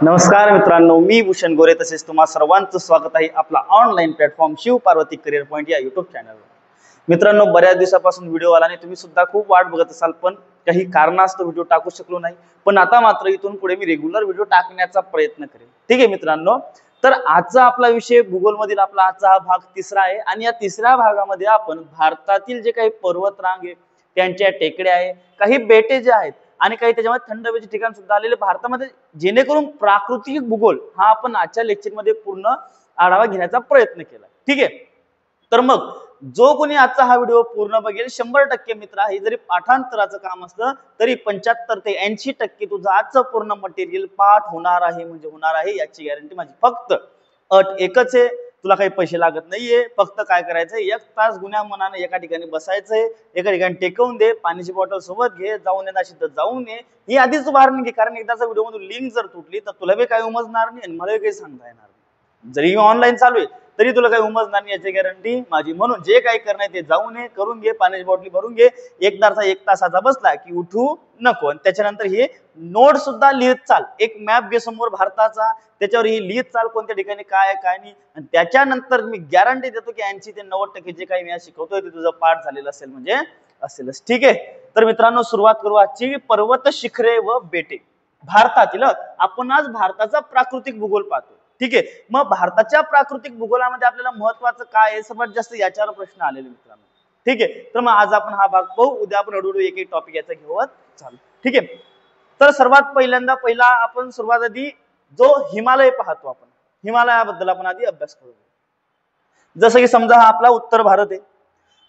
नमस्कार मित्रांनो, मी भूषण गोरे तसेच तुम्हा सर्वांचं स्वागत आहे आपला online platform Shiv Parvati career point या युट्यूब चॅनलवर। मित्रांनो, बऱ्याच दिवसापासून व्हिडिओ आला नाही, तुम्ही सुद्धा खूप वाट बघत असाल, पण काही कारणास्तव व्हिडिओ टाकू शकलो नाही। पण आता मात्र इथून पुढे मी रेग्युलर व्हिडिओ टाकण्याचा प्रयत्न करेन। ठीक आहे मित्रांनो, तर आजचा आपला विषय भूगोल मधील आपला आजचा हा भाग तिसरा आहे आणि या तिसऱ्या भागामध्ये आपण भारतातील जे काही पर्वत रांग आहे, त्यांच्या टेकड्या आहे, काही बेटे जे आहेत आणि काही त्याच्यामध्ये थंड हवेचे ठिकाण सुद्धा आलेले भारतामध्ये, जेणेकरून प्राकृतिक भूगोल हा आपण आजच्या लेक्चर मध्ये पूर्ण आढावा घेण्याचा प्रयत्न केला। ठीक आहे, तर मग जो कोणी आजचा हा व्हिडिओ पूर्ण बघेल 100% मित्र, हे जरी पाठांतराचं काम असलं तरी 75 ते 80% तुझं आजचं पूर्ण मटेरियल पाठ होणार आहे, म्हणजे होणार आहे याची गॅरंटी माझी। फक्त अट एकच आहे, तुला काही पैसे लागत नाहीये, फक्त काय करायचंय, 1 तास गुन्ह्या मनाने एका ठिकाणी बसायचंय, एका ठिकाणी टेकवून दे, पाण्याची बॉटल सोबत घे, जाऊन येणार तर जाऊन ये, ही आधीच उभारणी घे, कारण एकदाचा व्हिडिओ मधून लिंक जर तुटली तर तुला बी काही उमजणार नाही आणि मला काही सांगता येणार नाही। जरी ऑनलाईन चालू आहे तरी तुला काही उमजणार नाही याची गॅरंटी माझी। म्हणून जे काही करणार ते जाऊन ये, करून घे, पाण्याची बॉटल भरून घे, 1 तासाचा बसला की उठू नको। आणि त्याच्यानंतर हे नोट सुद्धा लिहित चाल, एक मॅप घे समोर भारताचा, त्याच्यावर ही लिहित चाल कोणत्या ठिकाणी काय आहे काय नाही, आणि त्याच्यानंतर मी गॅरंटी देतो की 80 ते 90% जे काही मी आज शिकवतोय ते तुझं पाठ झालेलं असेल, म्हणजे असेलच। ठीक आहे, तर मित्रांनो सुरुवात करू आजची पर्वत शिखरे व बेटे भारतातील। आपण आज भारताचा प्राकृतिक भूगोल पाहतो। ठीक आहे, मग भारताच्या प्राकृतिक भूगोलामध्ये आपल्याला महत्वाचं काय आहे, सर्वात जास्त याच्यावर प्रश्न आलेले मित्रांनो। ठीक आहे, तर मग आज आपण हा भाग पाहू, उद्या आपण हळूहळू एक एक टॉपिक याचा घेऊन चालू। ठीक आहे, तर सर्वात पहिला आपण सुरुवात आधी जो हिमालय पाहतो, आपण हिमालयाबद्दल आपण आधी अभ्यास करू। जसं की समजा हा आपला उत्तर भारत आहे,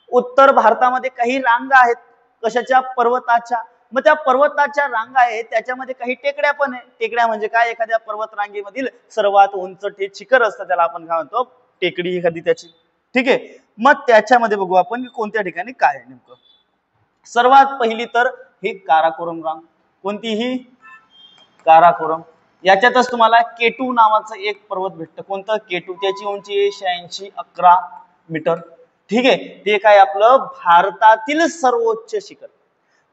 उत्तर भारतामध्ये काही रांगा आहेत, कशाच्या, पर्वताच्या। मग त्या पर्वताच्या रांगा आहेत, त्याच्यामध्ये काही टेकड्या पण आहे। टेकड्या म्हणजे काय, एखाद्या पर्वत रांगेमधील सर्वात उंच शिखर असतं, त्याला आपण काय म्हणतो, टेकडी एखादी त्याची। ठीक आहे, मग त्याच्यामध्ये बघू आपण की कोणत्या ठिकाणी काय आहे नेमकं। सर्वात पहिली तर ही काराकोरम रांग, कोणतीही काराकोरम, याच्यातच तुम्हाला केटू नावाचं एक पर्वत भेटतं। कोणतं, केटू, त्याची उंची 8611 मीटर। ठीक आहे, ते काय आपलं भारतातील सर्वोच्च शिखर।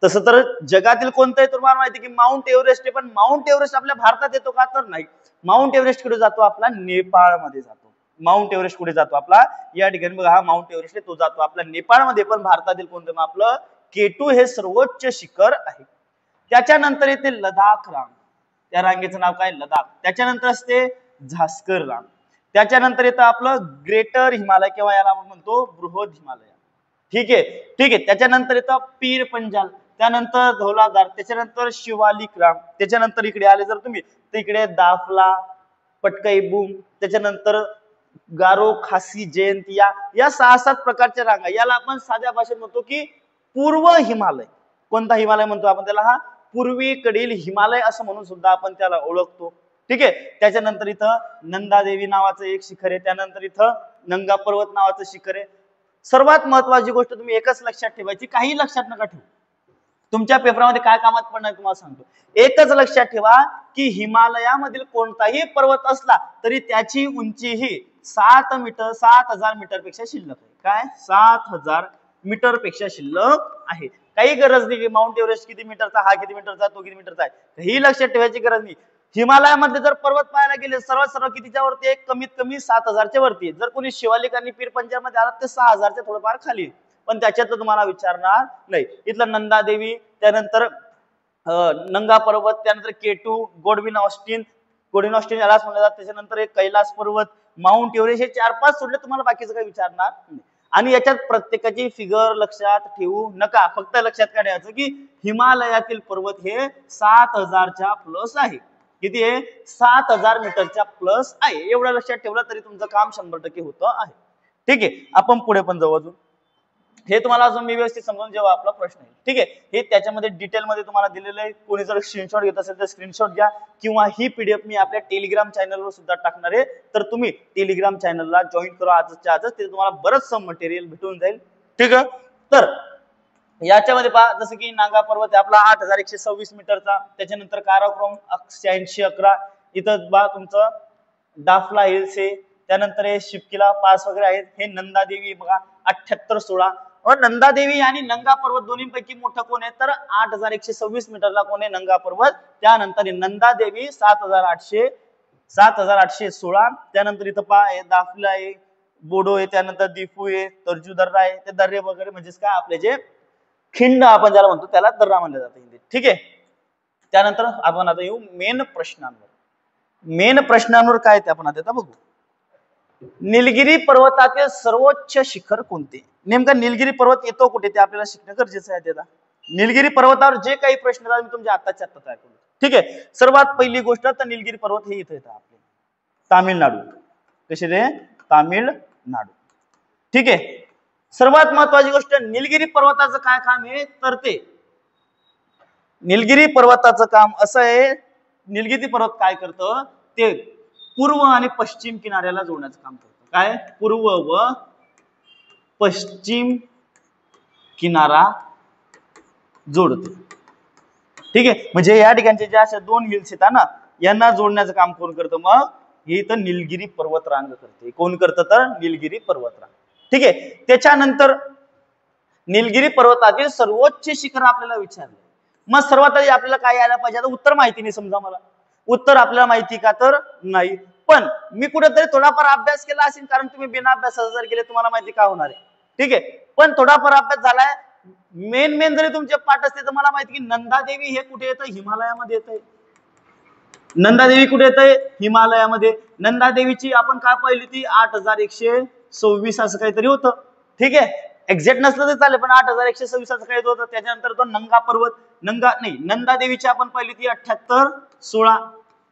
तसं तर जगातील कोणतंही तुम्हाला माहिती की माउंट एव्हरेस्ट आहे, पण माउंट एव्हरेस्ट आपल्या भारतात येतो का, तर नाही। माउंट एव्हरेस्ट कुठे जातो, आपला नेपाळमध्ये जातो। माउंट एव्हरेस्ट कुठे जातो आपला, या ठिकाणी बघा, हा माउंट एव्हरेस्ट आहे, तो जातो आपला नेपाळमध्ये। पण भारतातील कोणतं, आपलं केटू हे सर्वोच्च शिखर आहे। त्याच्यानंतर येते लडाख रांग, त्या रांगेचं नाव काय, लडाख। त्याच्यानंतर असते झास्कर रांग, त्याच्यानंतर येतं आपलं ग्रेटर हिमालय किंवा याला आपण म्हणतो बृहद हिमालय। ठीक आहे, ठीक आहे, त्याच्यानंतर येतं पीर पंजाल, त्यानंतर धौलाधार, त्याच्यानंतर शिवालिक रांग, त्याच्यानंतर इकडे आले जर तुम्ही तर इकडे दाफला, पटकाई बूम, त्याच्यानंतर गारो, खासी, जयंतिया, या 6-7 प्रकारच्या रांगा, याला आपण साध्या भाषेत म्हणतो की पूर्व हिमालय। कोणता हिमालय म्हणतो आपण त्याला, हा पूर्वेकडील हिमालय असं म्हणून सुद्धा आपण त्याला ओळखतो। ठीक आहे, त्याच्यानंतर इथं नंदादेवी नावाचं एक शिखर आहे, त्यानंतर इथं नंगा पर्वत नावाचं शिखर आहे। सर्वात महत्वाची गोष्ट तुम्ही एकच लक्षात ठेवायची, काही लक्षात नका ठेवू, तुमच्या पेपरामध्ये काय कामात पडणार तुम्हाला सांगतो। एकच लक्षात ठेवा की हिमालयामधील कोणताही पर्वत असला तरी त्याची उंची ही 7000 मीटर पेक्षा शिल्लक आहे। काय, 7000 मीटर पेक्षा शिल्लक आहे। काही गरज नाही की माउंट एव्हरेस्ट किती मीटरचा, हा किती मीटरचा, तो किती मीटरचा आहे, ही लक्षात ठेवायची गरज नाही। हिमालयामध्ये जर पर्वत पाहायला गेले सर्व कितीच्या वरती आहे, कमीत कमी 7000च्या वरती आहे। जर कोणी शिवालिक आणि पीर पंजाल मध्ये आला तर 6000च्या थोडंफार खाली, पण त्याच्यात तुम्हाला विचारणार नाही। इथलं नंदादेवी, त्यानंतर नंगा पर्वत, त्यानंतर केटू, गोडविन ऑस्टिन यालाच म्हणलं जातं, त्याच्यानंतर एक कैलास पर्वत, माउंट एव्हरेस्ट, हे 4-5 सोडले, तुम्हाला बाकीचं काही विचारणार नाही। आणि याच्यात प्रत्येकाची फिगर लक्षात ठेवू नका, फक्त लक्षात काय ठेवायचं की हिमालयातील पर्वत हे 7000च्या प्लस आहे। किती आहे, 7000 मीटरच्या प्लस आहे। एवढं लक्षात ठेवलं तरी तुमचं काम 100% होतं आहे। ठीक आहे, आपण पुढे पण जाऊ अजून, हे तुम्हाला अजून मी व्यवस्थित समजून जेव्हा आपला प्रश्न आहे। ठीक आहे, हे त्याच्यामध्ये डिटेल मध्ये तुम्हाला दिलेलं आहे, कोणी जर स्क्रीनशॉट घेत असेल तर स्क्रीनशॉट घ्या, किंवा ही पीडीएफ मी आपल्या टेलिग्राम चॅनलवर सुद्धा टाकणार आहे, तर तुम्ही टेलिग्राम चॅनलला जॉईन करा आजच्या आजच, तिथे तुम्हाला बरंचसं मटेरियल भेटून जाईल। ठीक आहे, तर याच्यामध्ये पहा, जसं की नागा पर्वत आहे आपला 8126 मीटरचा, त्याच्यानंतर काराकोरम 8611, इथं बा तुमचं दाफला हिल्स आहे, त्यानंतर हे शिपकिला पास वगैरे आहेत, हे नंदादेवी बघा 7816, नंदादेवी आणि नंगा पर्वत दोन्हीपैकी मोठा कोण आहे तर 8126 मीटरला कोण आहे नंगा पर्वत. त्यानंतर नंदादेवी 7816. त्यानंतर इथं पहा दाफला आहे, बोडो आहे, त्यानंतर दिफू आहे, तरजू दर्रा आहे. ते दर्रे वगैरे म्हणजेच काय आपले जे खिंड आपण ज्याला म्हणतो त्याला दर्रा म्हणलं जातं हिंदीत. ठीक आहे. त्यानंतर आपण आता येऊ मेन प्रश्नांवर. मेन प्रश्नांवर काय ते आपण आता बघू. निलगिरी पर्वतातील सर्वोच्च शिखर कोणते. नेमका निलगिरी पर्वत येतो कुठे ते आपल्याला शिकणं गरजेचं आहे. आता निलगिरी पर्वतावर जे काही प्रश्न आहेत मी तुमच्या आत्ताच्या आत्ता तयार करतो. ठीक आहे. सर्वात पहिली गोष्ट तर निलगिरी पर्वत हे इथे येतं आपले तामिळनाडू. कसे ते तामिळनाडू. ठीक आहे. सर्वात महत्वाची गोष्ट निलगिरी पर्वताचं काय काम आहे तर ते निलगिरी पर्वताचं काम असं आहे. निलगिरी पर्वत काय करतं ते पूर्व आणि पश्चिम किनाऱ्याला जोडण्याचं काम करतं. काय पूर्व व पश्चिम किनारा जोडतो. ठीक आहे. म्हणजे या ठिकाणचे जे अशा दोन हिल्स आहेत ना यांना जोडण्याचं काम कोण करतं मग हे तर निलगिरी पर्वत रांग करते. कोण करतं तर निलगिरी पर्वत रांग. ठीक आहे. त्याच्यानंतर निलगिरी पर्वतातील सर्वोच्च शिखर आपल्याला विचारलं. मग सर्वात आधी आपल्याला काय यायला पाहिजे. आता उत्तर माहिती नाही समजा मला उत्तर आपल्याला माहिती का तर नाही. पण मी कुठेतरी थोडाफार अभ्यास केला असेल कारण तुम्ही बिना अभ्यासाचा जर गेले तुम्हाला माहिती का होणार आहे. ठीक आहे. पण थोडाफार अभ्यास झालाय. मेन जरी तुमचे पाठ असते तर मला माहिती की नंदादेवी हे कुठे येतं हिमालयामध्ये येतंय. नंदादेवी कुठे येतंय हिमालयामध्ये. नंदादेवीची आपण काय पाहिली ती 8126 असं काहीतरी होतं. ठीक आहे. एक्झॅक्ट नसलं तर चालेल पण 8126 असं काही होतं. त्याच्यानंतर तो नंगा पर्वत नंदादेवीची आपण पाहिली ती 7816.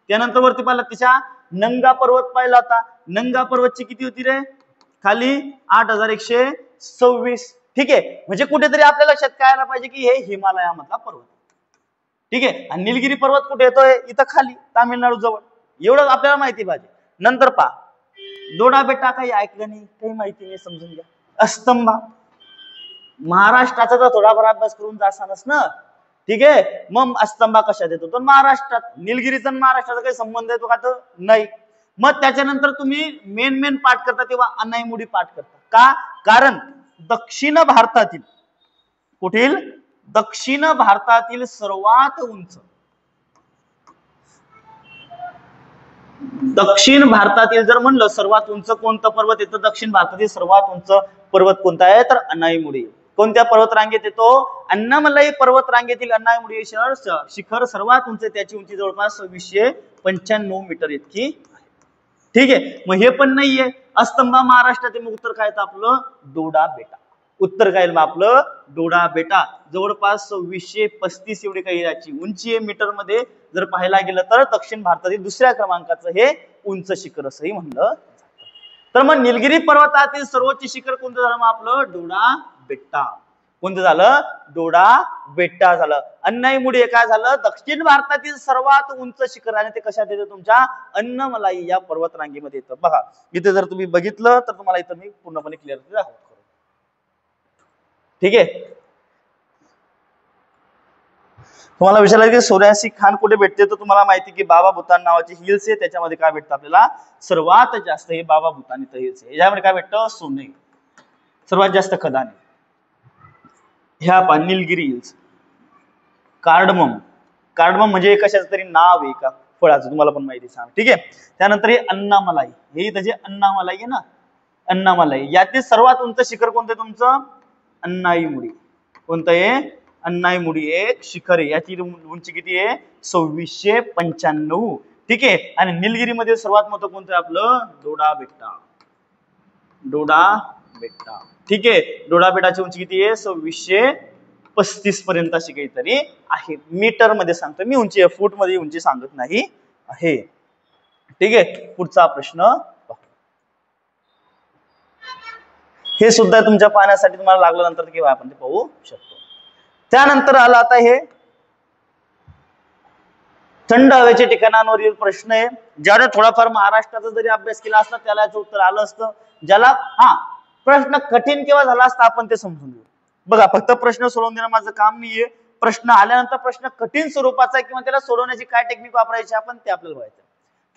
त्यानंतर वरती पाहिला तिच्या नंगा पर्वत पाहिला होता. नंगा पर्वतची किती होती रे खाली 8126. ठीक आहे. म्हणजे कुठेतरी आपल्या लक्षात काय आलं पाहिजे की हे हिमालयामधला पर्वत. ठीक आहे. आणि निलगिरी पर्वत कुठे येतोय इथं खाली तामिळनाडू जवळ. एवढं आपल्याला माहिती पाहिजे. नंतर पहा दोडा बेटा काही ऐकलं नाही काही माहिती नाही समजून घ्या. अस्तंबा महाराष्ट्राचा तर थोडाफार अभ्यास करून जासानच ना. ठीक आहे. मग अस्तंबा कशात येतो तर महाराष्ट्रात. निलगिरीचा महाराष्ट्राचा काही संबंध येतो का तर नाही. मग त्याच्यानंतर तुम्ही मेन पाठ करता तेव्हा अनाईमुडी पाठ करता का कारण दक्षिण भारतातील कुठील दक्षिण भारतातील सर्वात उंच दक्षिण भारतातील जर म्हणलं सर्वात उंच कोणतं पर्वत येतं दक्षिण भारतातील सर्वात उंच पर्वत कोणता आहे तर अनाईमुडी. कोणत्या पर्वत रांगेत येतो अन्नामलाई पर्वत रांगेतील अनाईमुडी शिखर सर्वात उंच. त्याची उंची जवळपास 2695 मीटर इतकी आहे. ठीक आहे. मग हे पण नाहीये अस्तंबा महाराष्ट्रातील. मग उत्तर काय आपलं डोडा बेटा. उत्तर काय आपलं डोडा बेटा जवळपास 2635 एवढी काही याची उंची आहे. मीटर मध्ये जर पाहायला गेलं तर दक्षिण भारतातील दुसऱ्या क्रमांकाचं हे उंच शिखर असंही म्हणलं जातं. तर मग निलगिरी पर्वतातील सर्वोच्च शिखर कोणतं झालं मग आपलं डोडा बेट्टा. कोणतं झालं डोडा बेट्टा झालं. अन्नाईमुडी काय झालं दक्षिण भारतातील सर्वात उंच शिखर आणि ते कशात येतं तुमच्या अन्नमलाई या पर्वत रांगेमध्ये येतं. बघा इथे जर तुम्ही बघितलं तर तुम्हाला इथं मी पूर्णपणे क्लिअर दाखवतो. ठीक आहे. तुम्हाला विचारलं की सोन्यासी खान कुठे भेटते तर तुम्हाला माहिती की बाबा भूतान नावाची हिल्स आहे. त्याच्यामध्ये काय भेटतं आपल्याला सर्वात जास्त हे बाबा भूतान इथं हिल्स आहे. याच्यामध्ये काय भेटतं सोने सर्वात जास्त खदाने. ह्या निलगिरी हिल्स. कार्डमम म्हणजे कशाचं तरी नाव आहे का फळाचं तुम्हाला पण माहिती सांग. ठीक आहे. त्यानंतर हे अन्नामलाई हे इथं जे अन्नामलाई आहे ना अन्नामलाई यातील सर्वात उंच शिखर कोणतं तुमचं अन्नाईमुडी. कोणतं आहे अन्नाईमुडी एक शिखर आहे. याची उंची किती आहे 2695. ठीक आहे. आणि निलगिरीमध्ये सर्वात मोठं कोणतं आहे आपलं डोडा बेट्टा. डोडा बेट्टा. ठीक आहे. डोडा बेटाची उंची किती आहे 2635 पर्यंत अशी काहीतरी आहे. मीटर मध्ये सांगतो मी उंची फूट मध्ये उंची सांगत नाही आहे. ठीक आहे. पुढचा प्रश्न हे सुद्धा तुमच्या पाहण्यासाठी तुम्हाला लागलं नंतर किंवा आपण ते पाहू शकतो. त्यानंतर आला आता हे थंड हवेच्या ठिकाणांवरील प्रश्न आहे. ज्याने थोडाफार महाराष्ट्राचा जरी अभ्यास केला असता त्याला याचं उत्तर आलं असतं. ज्याला प्रश्न कठीण केव्हा झाला असता आपण ते समजून घेऊ. बघा फक्त प्रश्न सोडवून देणं माझं काम नाहीये. प्रश्न आल्यानंतर प्रश्न कठीण स्वरूपाचा आहे किंवा त्याला सोडवण्याची काय टेक्निक वापरायची आपण ते आपल्याला बघायचं.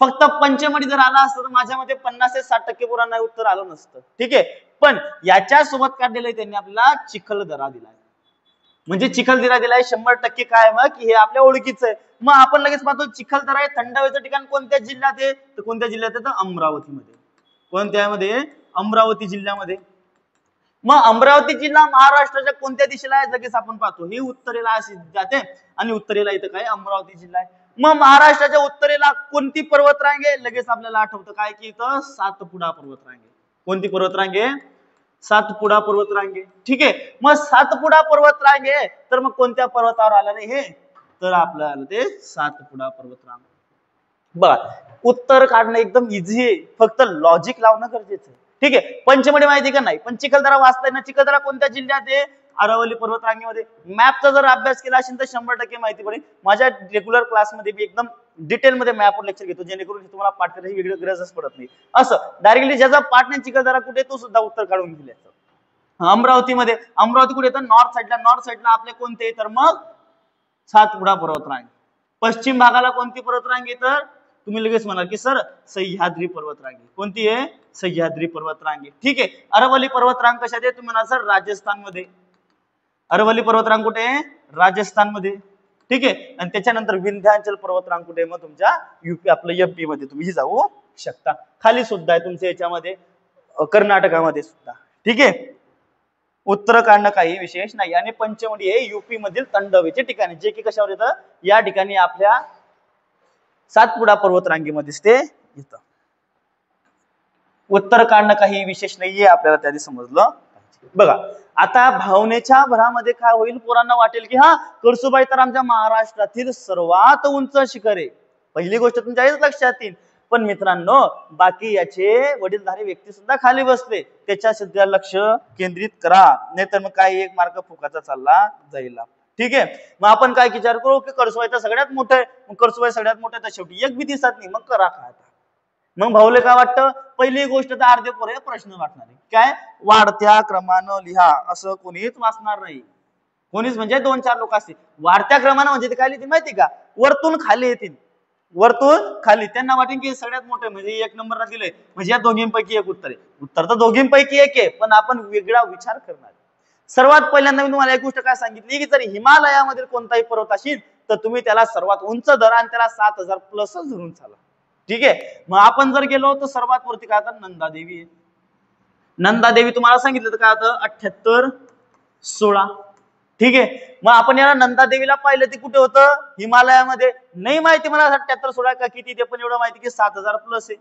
फक्त पंचमढी जर आला असतं तर माझ्या मते 50 ते 60% पोरांना उत्तर आलं नसतं. ठीक आहे, पण याच्या सोबत काढलेलं आहे त्यांनी आपल्याला चिखलदरा दिलाय. म्हणजे चिखलदरा दिलाय 100% काय मग की हे आपल्या ओळखीचं आहे. मग आपण लगेच पाहतो चिखलदरा हे थंड हवेचं ठिकाण कोणत्या जिल्ह्यात आहे, तर कोणत्या जिल्ह्यात आहे, तर अमरावतीमध्ये. कोणत्यामध्ये? अमरावती जिल्ह्यामध्ये. मग अमरावती जिल्हा महाराष्ट्राच्या कोणत्या दिशेला आहे, लगेच आपण पाहतो ही उत्तरेला अशी जाते आणि उत्तरेला इथं काय अमरावती जिल्हा आहे. मग महाराष्ट्राच्या उत्तरेला कोणती पर्वतरांग आहे, लगेच आपल्याला आठवतं काय की इथं सातपुडा पर्वतरांग आहे. कोणती पर्वतरांग आहे? सातपुडा पर्वतरांग आहे. ठीक आहे, मग सातपुडा पर्वतरांग आहे तर मग कोणत्या पर्वतावर आलं रे हे, तर आपल्याला ते सातपुडा पर्वतरांग. बघा उत्तर काढणं एकदम इझी आहे, फक्त लॉजिक लावणं गरजेचं आहे. ठीक आहे, पंचमढी माहिती का नाही, पण चिखलदरा वाचताय ना, चिखलदरा कोणत्या जिल्ह्यात आहे, अरवली पर्वतरांगेमध्ये. मॅपचा जर अभ्यास केला असेल तर 100% माहिती पडेल. माझ्या रेग्युलर क्लासमध्ये मी एकदम डिटेलमध्ये मॅपवर लेक्चर घेतो, जेणेकरून तुम्हाला पाठ करायची वेगळी गरजच पडत नाही. असं डायरेक्टली ज्याचा पाठ नाही चिखलदरा कुठे, तो सुद्धा उत्तर काढून घेईल. अमरावतीमध्ये, अमरावती कुठे येतं, नॉर्थ साईडला. नॉर्थ साईडला आपले कोणते, तर मग सातपुडा पर्वतरांग. पश्चिम भागाला कोणती पर्वतरांग आहे, तर तुम्ही लगेच म्हणाल की सर सह्याद्री पर्वतरांग. कोणती आहे? सह्याद्री पर्वतरांग. ठीक आहे, अरवली पर्वतरांग कशात आहे, तुम्ही म्हणाल सर राजस्थानमध्ये. अरवली पर्वतरांग कुठे आहे? राजस्थानमध्ये. ठीक आहे, आणि त्याच्यानंतर विंध्याचल पर्वतरांग कुठे, मग तुमच्या युपी आपलं एमपी मध्ये तुम्ही जाऊ शकता. खाली सुद्धा आहे तुमच्या याच्यामध्ये कर्नाटकामध्ये सुद्धा. ठीक आहे, उत्तर काढणं काही विशेष नाही. आणि पंचमढी हे युपी मधील थंड हवेचे ठिकाण, जे की कशावर येतं, या ठिकाणी आपल्या सातपुडा पर्वतरांगेमध्येच ते येतं. उत्तर काढणं काही विशेष नाहीये, आपल्याला त्याआधी समजलं. बघा आता भावनेच्या भरामध्ये काय होईल, पोरांना वाटेल की हा कळसुबाई तर आमच्या महाराष्ट्रातील सर्वात उंच शिखर आहे. पहिली गोष्ट तुमच्या लक्षात येईल. पण मित्रांनो बाकी याचे वडीलधारी व्यक्ती सुद्धा खाली बसले, त्याच्या सुद्धा लक्ष केंद्रित करा, नाहीतर मग काय एक मार्ग फुकाचा चालला जाईल. ठीक आहे, मग आपण काय विचार करू की कळसुबाई तर सगळ्यात मोठं आहे, मग कळसुबाई सगळ्यात मोठं तर शेवटी एक बी दिसत नाही, मग करा काय. मग भाऊले काय वाटतं, पहिली गोष्ट तर अर्धे पोरे प्रश्न वाटणार आहे काय, वाढत्या क्रमानं लिहा, असं कोणीच वाचणार नाही. कोणीच म्हणजे 2-4 लोक असतील. वाढत्या क्रमानं म्हणजे ते काय लिहितील माहिती का, वरतून खाली येतील, वरतून खाली. त्यांना वाटेल की सगळ्यात मोठं म्हणजे 1 नंबरला दिलंय म्हणजे या दोघींपैकी एक उत्तर आहे. उत्तर तर दोघींपैकी एक आहे, पण आपण वेगळा विचार करणार. सर्वात पहिल्यांदा मी तुम्हाला एक गोष्ट काय सांगितली की जर हिमालयामधील कोणताही पर्वत असेल तर तुम्ही त्याला सर्वात उंच धरा आणि त्याला 7000 प्लस धरून चाला. ठीक आहे, मग आपण जर गेलो तर सर्वात वरती काय आता नंदादेवी आहे. नंदादेवी तुम्हाला सांगितलं तर काय आता 78-16. ठीक आहे, मग आपण याला नंदादेवीला पाहिलं ते कुठे होतं, हिमालयामध्ये. नाही माहिती मला 78-16 का किती ते, पण एवढं माहिती की 7000 प्लस आहे.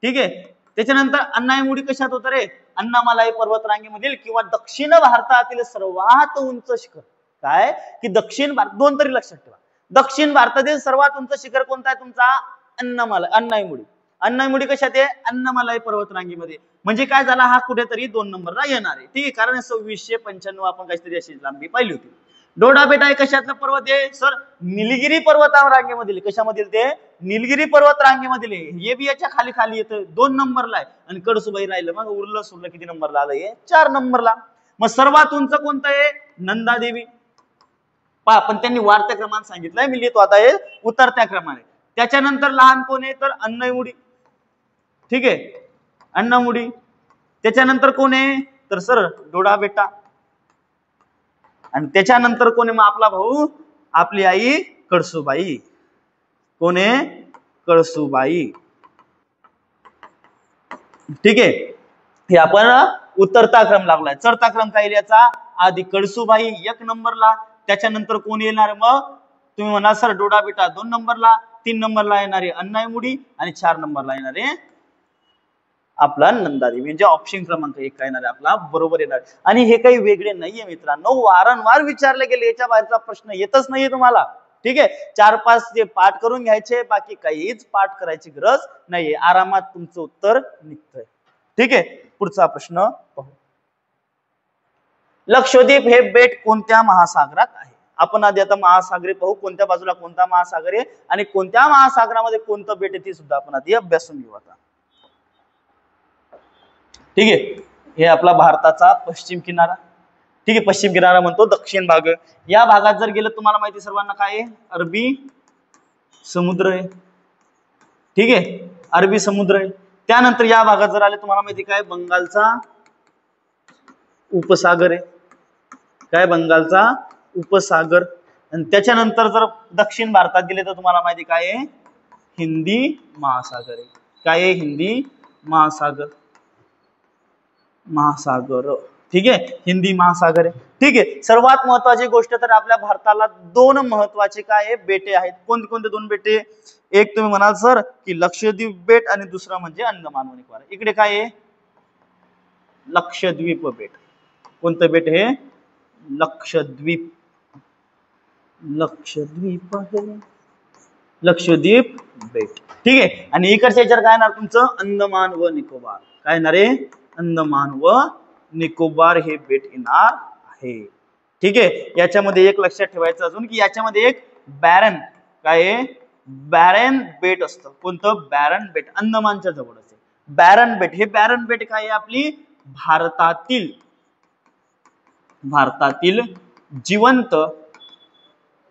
ठीक आहे, त्याच्यानंतर अन्नाईमुडी कशात होतं रे, अन्नामलाई पर्वतरांगेमधील किंवा दक्षिण भारतातील सर्वात उंच शिखर. काय की दक्षिण भारत, 2 तरी लक्षात ठेवा, दक्षिण भारतातील सर्वात उंच शिखर कोणता आहे तुमचा, अन्नाईमुडी. अन्नाईमुडी कशात आहे, अन्नामलाई पर्वतरांगेमध्ये. म्हणजे काय झाला, हा कुठेतरी 2 नंबरला येणार आहे. ठीक आहे, कारण 2695 आपण काहीतरी अशी लांबी पाहिली होती. डोडा बेटा हे कशातलं पर्वत आहे, सर निलगिरी पर्वतरांगेमधील. कशामधील ते, निलगिरी पर्वत रांगेमधील. हे बी याच्या खाली खाली येतं, 2 नंबरला आहे. आणि कळसुबाई राहिलं, मग उरलं सुरलं किती नंबरला आलं, हे 4 नंबरला. मग सर्वात उंच कोणतं आहे, नंदादेवी. पहा पण त्यांनी वाढत्या क्रमाने सांगितलंय, मी लिहितो आता हे उतरत्या क्रमाने. त्याच्यानंतर लहान कोण आहे, तर अन्नाईमुडी. ठीक आहे, अन्नामुडी. त्याच्यानंतर कोण आहे, तर सर डोडा बेटा. आणि त्याच्यानंतर कोण आहे मग आपला भाऊ, आपली आई कळसुबाई. कोण आहे, कळसुबाई. ठीक आहे, हे आपण उतरता क्रम लागलाय. चढता क्रम काय याचा, आधी कळसुबाई 1 नंबरला, त्याच्यानंतर कोण येणार, मग तुम्ही म्हणा सर डोडा बेटा 2 नंबरला, 3 नंबरला येणारे अन्नाईमुडी आणि 4 नंबरला येणारे आपला नंदादेवी. म्हणजे ऑप्शन क्रमांक 1 काय येणार आहे आपला, बरोबर येणार. आणि हे काही वेगळे नाहीये मित्रांनो, वारंवार विचारले गेले, याच्या बाहेरचा प्रश्न येतच नाहीये तुम्हाला. ठीक आहे, 4-5 जे पाठ करून घ्यायचे, बाकी काहीच पाठ करायची गरज नाहीये, आरामात तुमचं उत्तर निघतंय. ठीक आहे, पुढचा प्रश्न पाहू. लक्षद्वीप हे बेट कोणत्या महासागरात आहे. आपण आधी आता महासागरे पाहू, कोणत्या बाजूला कोणता महासागर आहे आणि कोणत्या महासागरामध्ये कोणतं बेट आहे ते सुद्धा आपण आधी अभ्यासून घेऊ आता. ठीक आहे, हे आपला भारताचा पश्चिम किनारा. ठीक आहे, पश्चिम किनारा म्हणतो दक्षिण भाग. या भागात जर गेलं तुम्हाला माहिती सर्वांना काय आहे, अरबी समुद्र आहे. ठीक आहे, अरबी समुद्र आहे. त्यानंतर या भागात जर आले तुम्हाला माहिती काय, बंगालचा उपसागर आहे. काय, बंगालचा उपसागर. आणि त्याच्यानंतर जर दक्षिण भारतात गेले तर तुम्हाला माहिती काय आहे, हिंदी महासागर आहे. काय आहे, हिंदी महासागर. महासागर, ठीक आहे, हिंदी महासागर आहे. ठीक आहे. सर्वात महत्वाची गोष्ट तर आपल्या भारताला दोन महत्वाचे काय आहे, बेटे आहेत. कोणते कोणते दोन बेटे, एक तुम्ही म्हणाल सर की लक्षद्वीप बेट आणि दुसरा म्हणजे अंदमान व निकोबार. इकडे काय आहे, लक्षद्वीप बेट. कोणतं बेट हे, लक्षद्वीप. लक्षद्वीप आहे, लक्षद्वीप बेट. ठीक आहे. आणि इकडच्या याच्यावर काय येणार तुमचं, अंदमान व निकोबार. काय येणार आहे, अंदमान व निकोबार हे बेट येणार आहे. ठीक आहे. याच्यामध्ये एक लक्षात ठेवायचं अजून की याच्यामध्ये एक बॅरन, काय आहे, बॅरन बेट असतं. कोणतं, बॅरन बेट, अंदमानच्या जवळ असते बॅरन बेट. हे बॅरन बेट काय आहे, आपली भारतातील जिवंत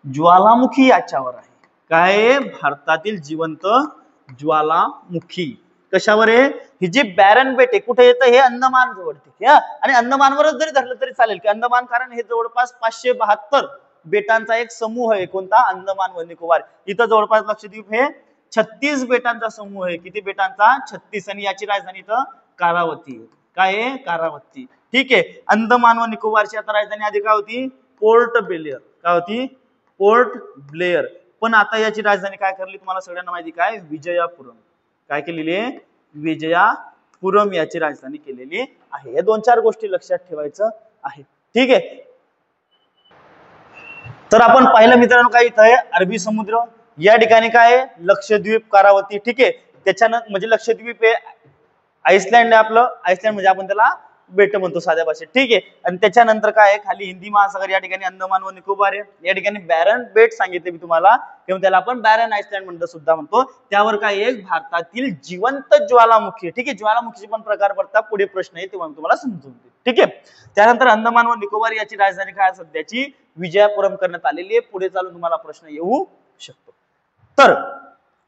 ज्वालामुखी याच्यावर आहे. काय आहे, भारतातील जिवंत ज्वालामुखी कशावर आहे, ही जी बॅरन बेट आहे कुठे येतं, हे अंदमान जवळते. आणि अंदमानवरच जरी धरलं तरी चालेल की अंदमान, कारण हे जवळपास 572 बेटांचा एक समूह आहे. कोणता, अंदमान व निकोबार. इथं जवळपास लक्षद्वीप हे 36 बेटांचा समूह आहे. किती बेटांचा, 36. आणि याची राजधानी इथं कारावती. काय आहे, कारावती. ठीक आहे. अंदमान व निकोबारची आता राजधानी आधी काय होती, पोर्ट ब्लेअर. काय होती, पोर्ट ब्लेअर. पण आता याची राजधानी काय करली, तुम्हाला सगळ्यांना माहिती काय, विजयापुरम. काय केलेली आहे, विजयापुरम याची राजधानी केलेली आहे. या दोन चार गोष्टी लक्षात ठेवायचं आहे. ठीक आहे. तर आपण पाहिलं मित्रांनो, काय इथं आहे अरबी समुद्र, या ठिकाणी काय आहे, लक्षद्वीप, कारावती. ठीक आहे. त्याच्यानं म्हणजे लक्षद्वीप आहे, आइसलँड आहे आपलं, आइसलँड म्हणजे आपण त्याला बेट म्हणतो साध्या भाषेत. ठीक आहे. आणि त्याच्यानंतर काय आहे, खाली हिंदी महासागर, या ठिकाणी अंदमान व निकोबार आहे. या ठिकाणी बॅरन बेट सांगितले मी तुम्हाला, किंवा त्याला आपण बॅरन आइसलँड म्हणतो सुद्धा म्हणतो. त्यावर काय आहे, भारतातील जिवंत ज्वालामुखी. ठीक आहे. ज्वालामुखीचे पण प्रकार पडतात, पुढे प्रश्न आहे तेव्हा तुम्हाला समजून देईल. ठीक आहे. त्यानंतर अंदमान व निकोबार याची राजधानी काय सध्याची विजयापुरम करण्यात आलेली आहे. पुढे चालून तुम्हाला प्रश्न येऊ शकतो. तर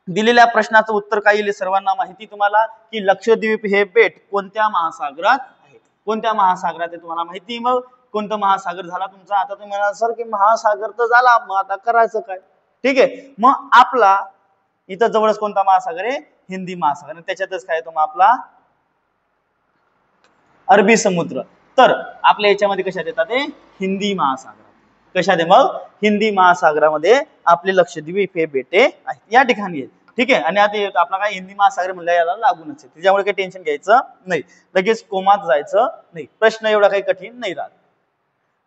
दिलेल्या प्रश्नाचं उत्तर काय येईल, सर्वांना माहिती तुम्हाला की लक्षद्वीप हे बेट कोणत्या महासागरात आहे. कोणत्या महासागरात आहे तुम्हाला माहिती. मग कोणता महासागर झाला तुमचा, आता तुम्ही म्हणाल सर की महासागर तर झाला, मग आता करायचं काय. ठीक आहे. मग आपला इथं जवळच कोणता महासागर आहे, हिंदी महासागर. त्याच्यातच काय येतो मग आपला अरबी समुद्र. तर आपल्या याच्यामध्ये कशात येतात, ते हिंदी महासागर. कशात आहे मग, हिंदी महासागरामध्ये आपले लक्षद्वीप हे बेटे आहेत, या ठिकाणी आहेत. ठीक आहे. आणि आता आपला काय, हिंदी महासागर म्हणलं याला लागूनच आहे, त्याच्यामुळे काही टेन्शन घ्यायचं नाही, लगेच कोमात जायचं नाही. प्रश्न एवढा काही कठीण नाही राहत.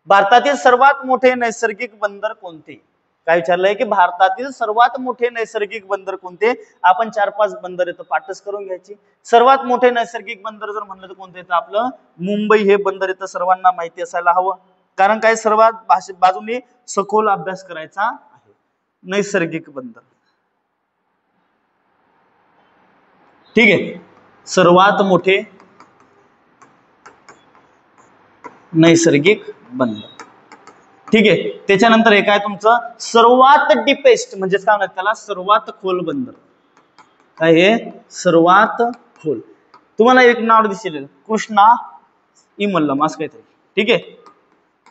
भारतातील सर्वात मोठे नैसर्गिक बंदर कोणते. काय विचारलंय की भारतातील सर्वात मोठे नैसर्गिक बंदर कोणते. आपण 4-5 बंदर येतं, पाठच करून घ्यायची. सर्वात मोठे नैसर्गिक बंदर जर म्हणलं तर कोणतं येतं, आपलं मुंबई हे बंदर येतं. सर्वांना माहिती असायला हवं, कारण काय सर्वात बाजूने सखोल अभ्यास करायचा आहे. नैसर्गिक बंदर, ठीक आहे, सर्वात मोठे नैसर्गिक बंदर. ठीक आहे. त्याच्यानंतर हे काय तुमचं सर्वात डीपेस्ट, म्हणजे काय म्हणतात त्याला, सर्वात खोल बंदर. काय हे, सर्वात खोल. तुम्हाला एक नाव दिसेल, कृष्णाई मल्लम असं काहीतरी. ठीक आहे,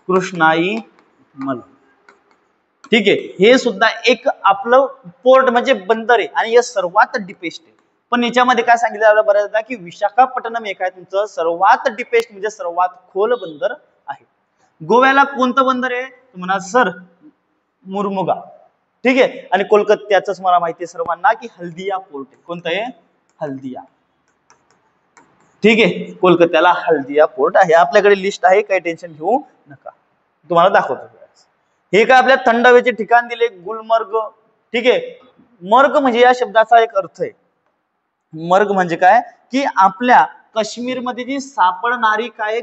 कृष्णाई मल्लम. ठीक आहे. हे सुद्धा एक आपलं पोर्ट म्हणजे बंदर आहे, आणि हे सर्वात डीपेस्ट आहे. पण याच्यामध्ये काय सांगितलं बऱ्याचदा की विशाखापट्टणम हे काय तुमचं सर्वात डीपेस्ट म्हणजे सर्वात खोल बंदर आहे. गोव्याला कोणतं बंदर आहे तुम्हाला, सर मुर्मुगा. ठीक आहे. आणि कोलकात्याच मला माहिती आहे सर्वांना की हल्दिया पोर्ट आहे. कोणतं आहे, हल्दिया. ठीक आहे. कोलकात्याला हल्दिया पोर्ट आहे. आपल्याकडे लिस्ट आहे, काही टेन्शन घेऊ नका, तुम्हाला दाखवतो. हे काय आपल्या थंड हवेचे ठिकाण दिले, गुलमर्ग. ठीक आहे. मर्ग म्हणजे या शब्दाचा एक अर्थ आहे, मर्ग म्हणजे काय की आपल्या काश्मीरमध्ये जी सापडणारी काय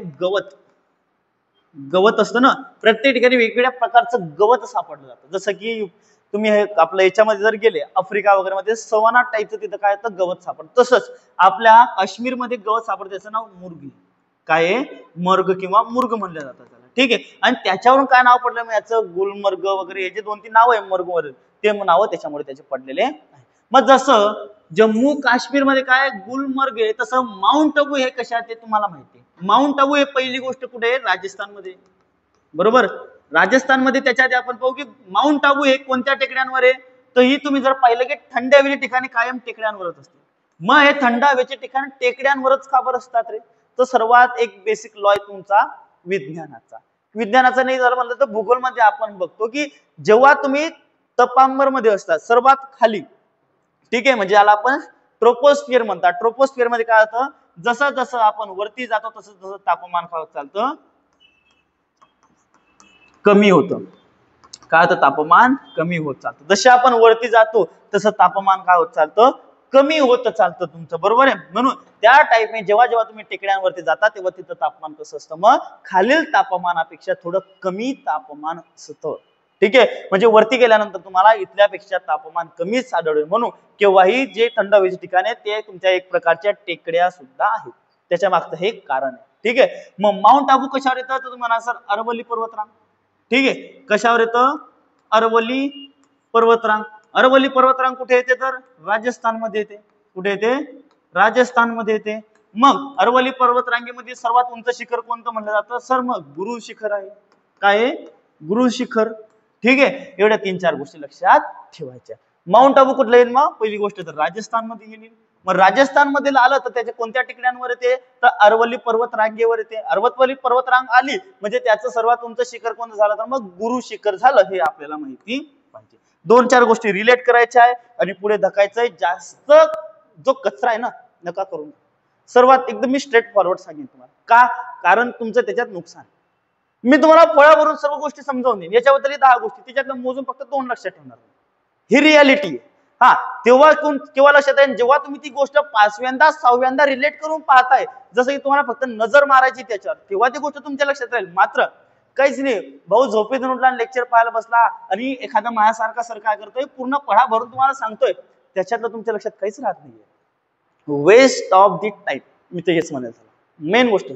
गवत असतं ना, प्रत्येक ठिकाणी वेगवेगळ्या प्रकारचं गवत सापडलं जातं. जसं की तुम्ही आपल्या याच्यामध्ये जर गेले आफ्रिका वगैरे मध्ये सवाना टाईपचं तिथं काय येतं, गवत सापडतं. तसंच आपल्या काश्मीरमध्ये गवत सापडतं, त्याचं नाव मुर्गी. काय आहे, मर्ग किंवा मुर्ग म्हणलं जातं त्याला. ठीक आहे. आणि त्याच्यावरून काय नाव पडलं मग याचं, गुलमर्ग वगैरे हे जे 2-3 नाव आहे मर्ग वगैरे, ते नाव त्याच्यामुळे त्याचे पडलेले आहे. मग जसं जम्मू काश्मीर मध्ये काय गुलमर्ग आहे, तसं माउंट आबू हे कशात आहे तुम्हाला माहिती आहे. माउंट आबू हे पहिली गोष्ट कुठे आहे, राजस्थानमध्ये, बरोबर. राजस्थानमध्ये. त्याच्या आधी आपण पाहू की माउंट आबू हे कोणत्या टेकड्यांवर आहे, तर ही तुम्ही जर पाहिलं की थंड हवेच्या ठिकाणी कायम टेकड्यांवरच असते. मग हे थंड हवेचे ठिकाण टेकड्यांवरच का बरं असतात रे, तर सर्वात एक बेसिक लॉ आहे तुमचा विज्ञानाचा नाही झालं म्हणलं तर भूगोलमध्ये आपण बघतो की जेव्हा तुम्ही तपांबर मध्ये असतात सर्वात खाली, ठीक आहे, म्हणजे याला आपण ट्रोपोस्फिअर म्हणतात. ट्रोपोस्फिअर मध्ये काय होतं, जसं जसं आपण वरती जातो तसं तसं तापमान काय होत चालतं, कमी होतं. काय होतं, तापमान कमी होत चालतं. जसे आपण वरती जातो तसं तापमान काय होत चालतं, कमी होत चालतं तुमचं, बरोबर आहे. म्हणून त्या टाईपने जेव्हा जेव्हा तुम्ही टेकड्यांवरती जाता तेव्हा तिथं तापमान कसं असतं, मग खालील तापमानापेक्षा थोडं कमी तापमान असतं. ठीक आहे, म्हणजे वरती गेल्यानंतर तुम्हाला इथल्यापेक्षा तापमान कमीच आढळेल. म्हणून केव्हाही जे थंड हवेचे ठिकाण आहे ते तुमच्या एक प्रकारच्या टेकड्या सुद्धा आहेत. त्याच्या मागचं हे कारण आहे. ठीक आहे, मग माउंट आबू कशावर येतं, तर तुम्हाला सर अरवली पर्वतरांग. ठीक आहे, कशावर येतं, अरवली पर्वतरांग. अरवली पर्वतरांग कुठे येते, तर राजस्थानमध्ये येते. कुठे येते, राजस्थानमध्ये येते. मग अरवली पर्वतरांगेमध्ये सर्वात उंच शिखर कोणतं म्हणलं जातं, सर मग गुरु शिखर आहे. काय आहे, गुरु शिखर. ठीक आहे, एवढ्या 3-4 गोष्टी लक्षात ठेवायच्या. माउंट आबू कुठलं येईल, मग पहिली गोष्ट तर राजस्थानमध्ये येईल. मग राजस्थानमध्ये आलं तर त्याच्या कोणत्या ठिकाणांवर येते, तर अरवली पर्वत रांगेवर येते. अरवली पर्वत रांग आली म्हणजे त्याचं सर्वात उंच शिखर कोणतं झालं, तर मग गुरु शिखर झालं. हे आपल्याला माहिती पाहिजे. 2-4 गोष्टी रिलेट करायच्या आहे आणि पुढे धकायचंय. जास्त जो कचरा आहे ना नका करू. सर्वात एकदम मी स्ट्रेट फॉरवर्ड सांगेन तुम्हाला, का, कारण तुमचं त्याच्यात नुकसान. मी तुम्हाला फळावरून सर्व गोष्टी समजावून देईन. याच्याबद्दल 10 गोष्टी, त्याच्यातलं मोजून फक्त 2 लक्षात ठेवणार. ही रियालिटी आहे. हा, तेव्हा केव्हा लक्षात आहे, जेव्हा तुम्ही ती गोष्ट 5व्यांदा 6व्यांदा रिलेट करून पाहताय, जसं की तुम्हाला फक्त नजर मारायची त्याच्यावर, तेव्हा ती गोष्ट तुमच्या लक्षात राहील. मात्र काहीच नाही, भाऊ झोपेतून उठला लेक्चर पाहायला बसला आणि एखादा माझ्यासारखा सर काय करतोय, पूर्ण पढा भरून तुम्हाला सांगतोय, त्याच्यातलं तुमच्या लक्षात काहीच राहत नाहीये. Waste of the time. मी तर हेच म्हणेल. मेन गोष्ट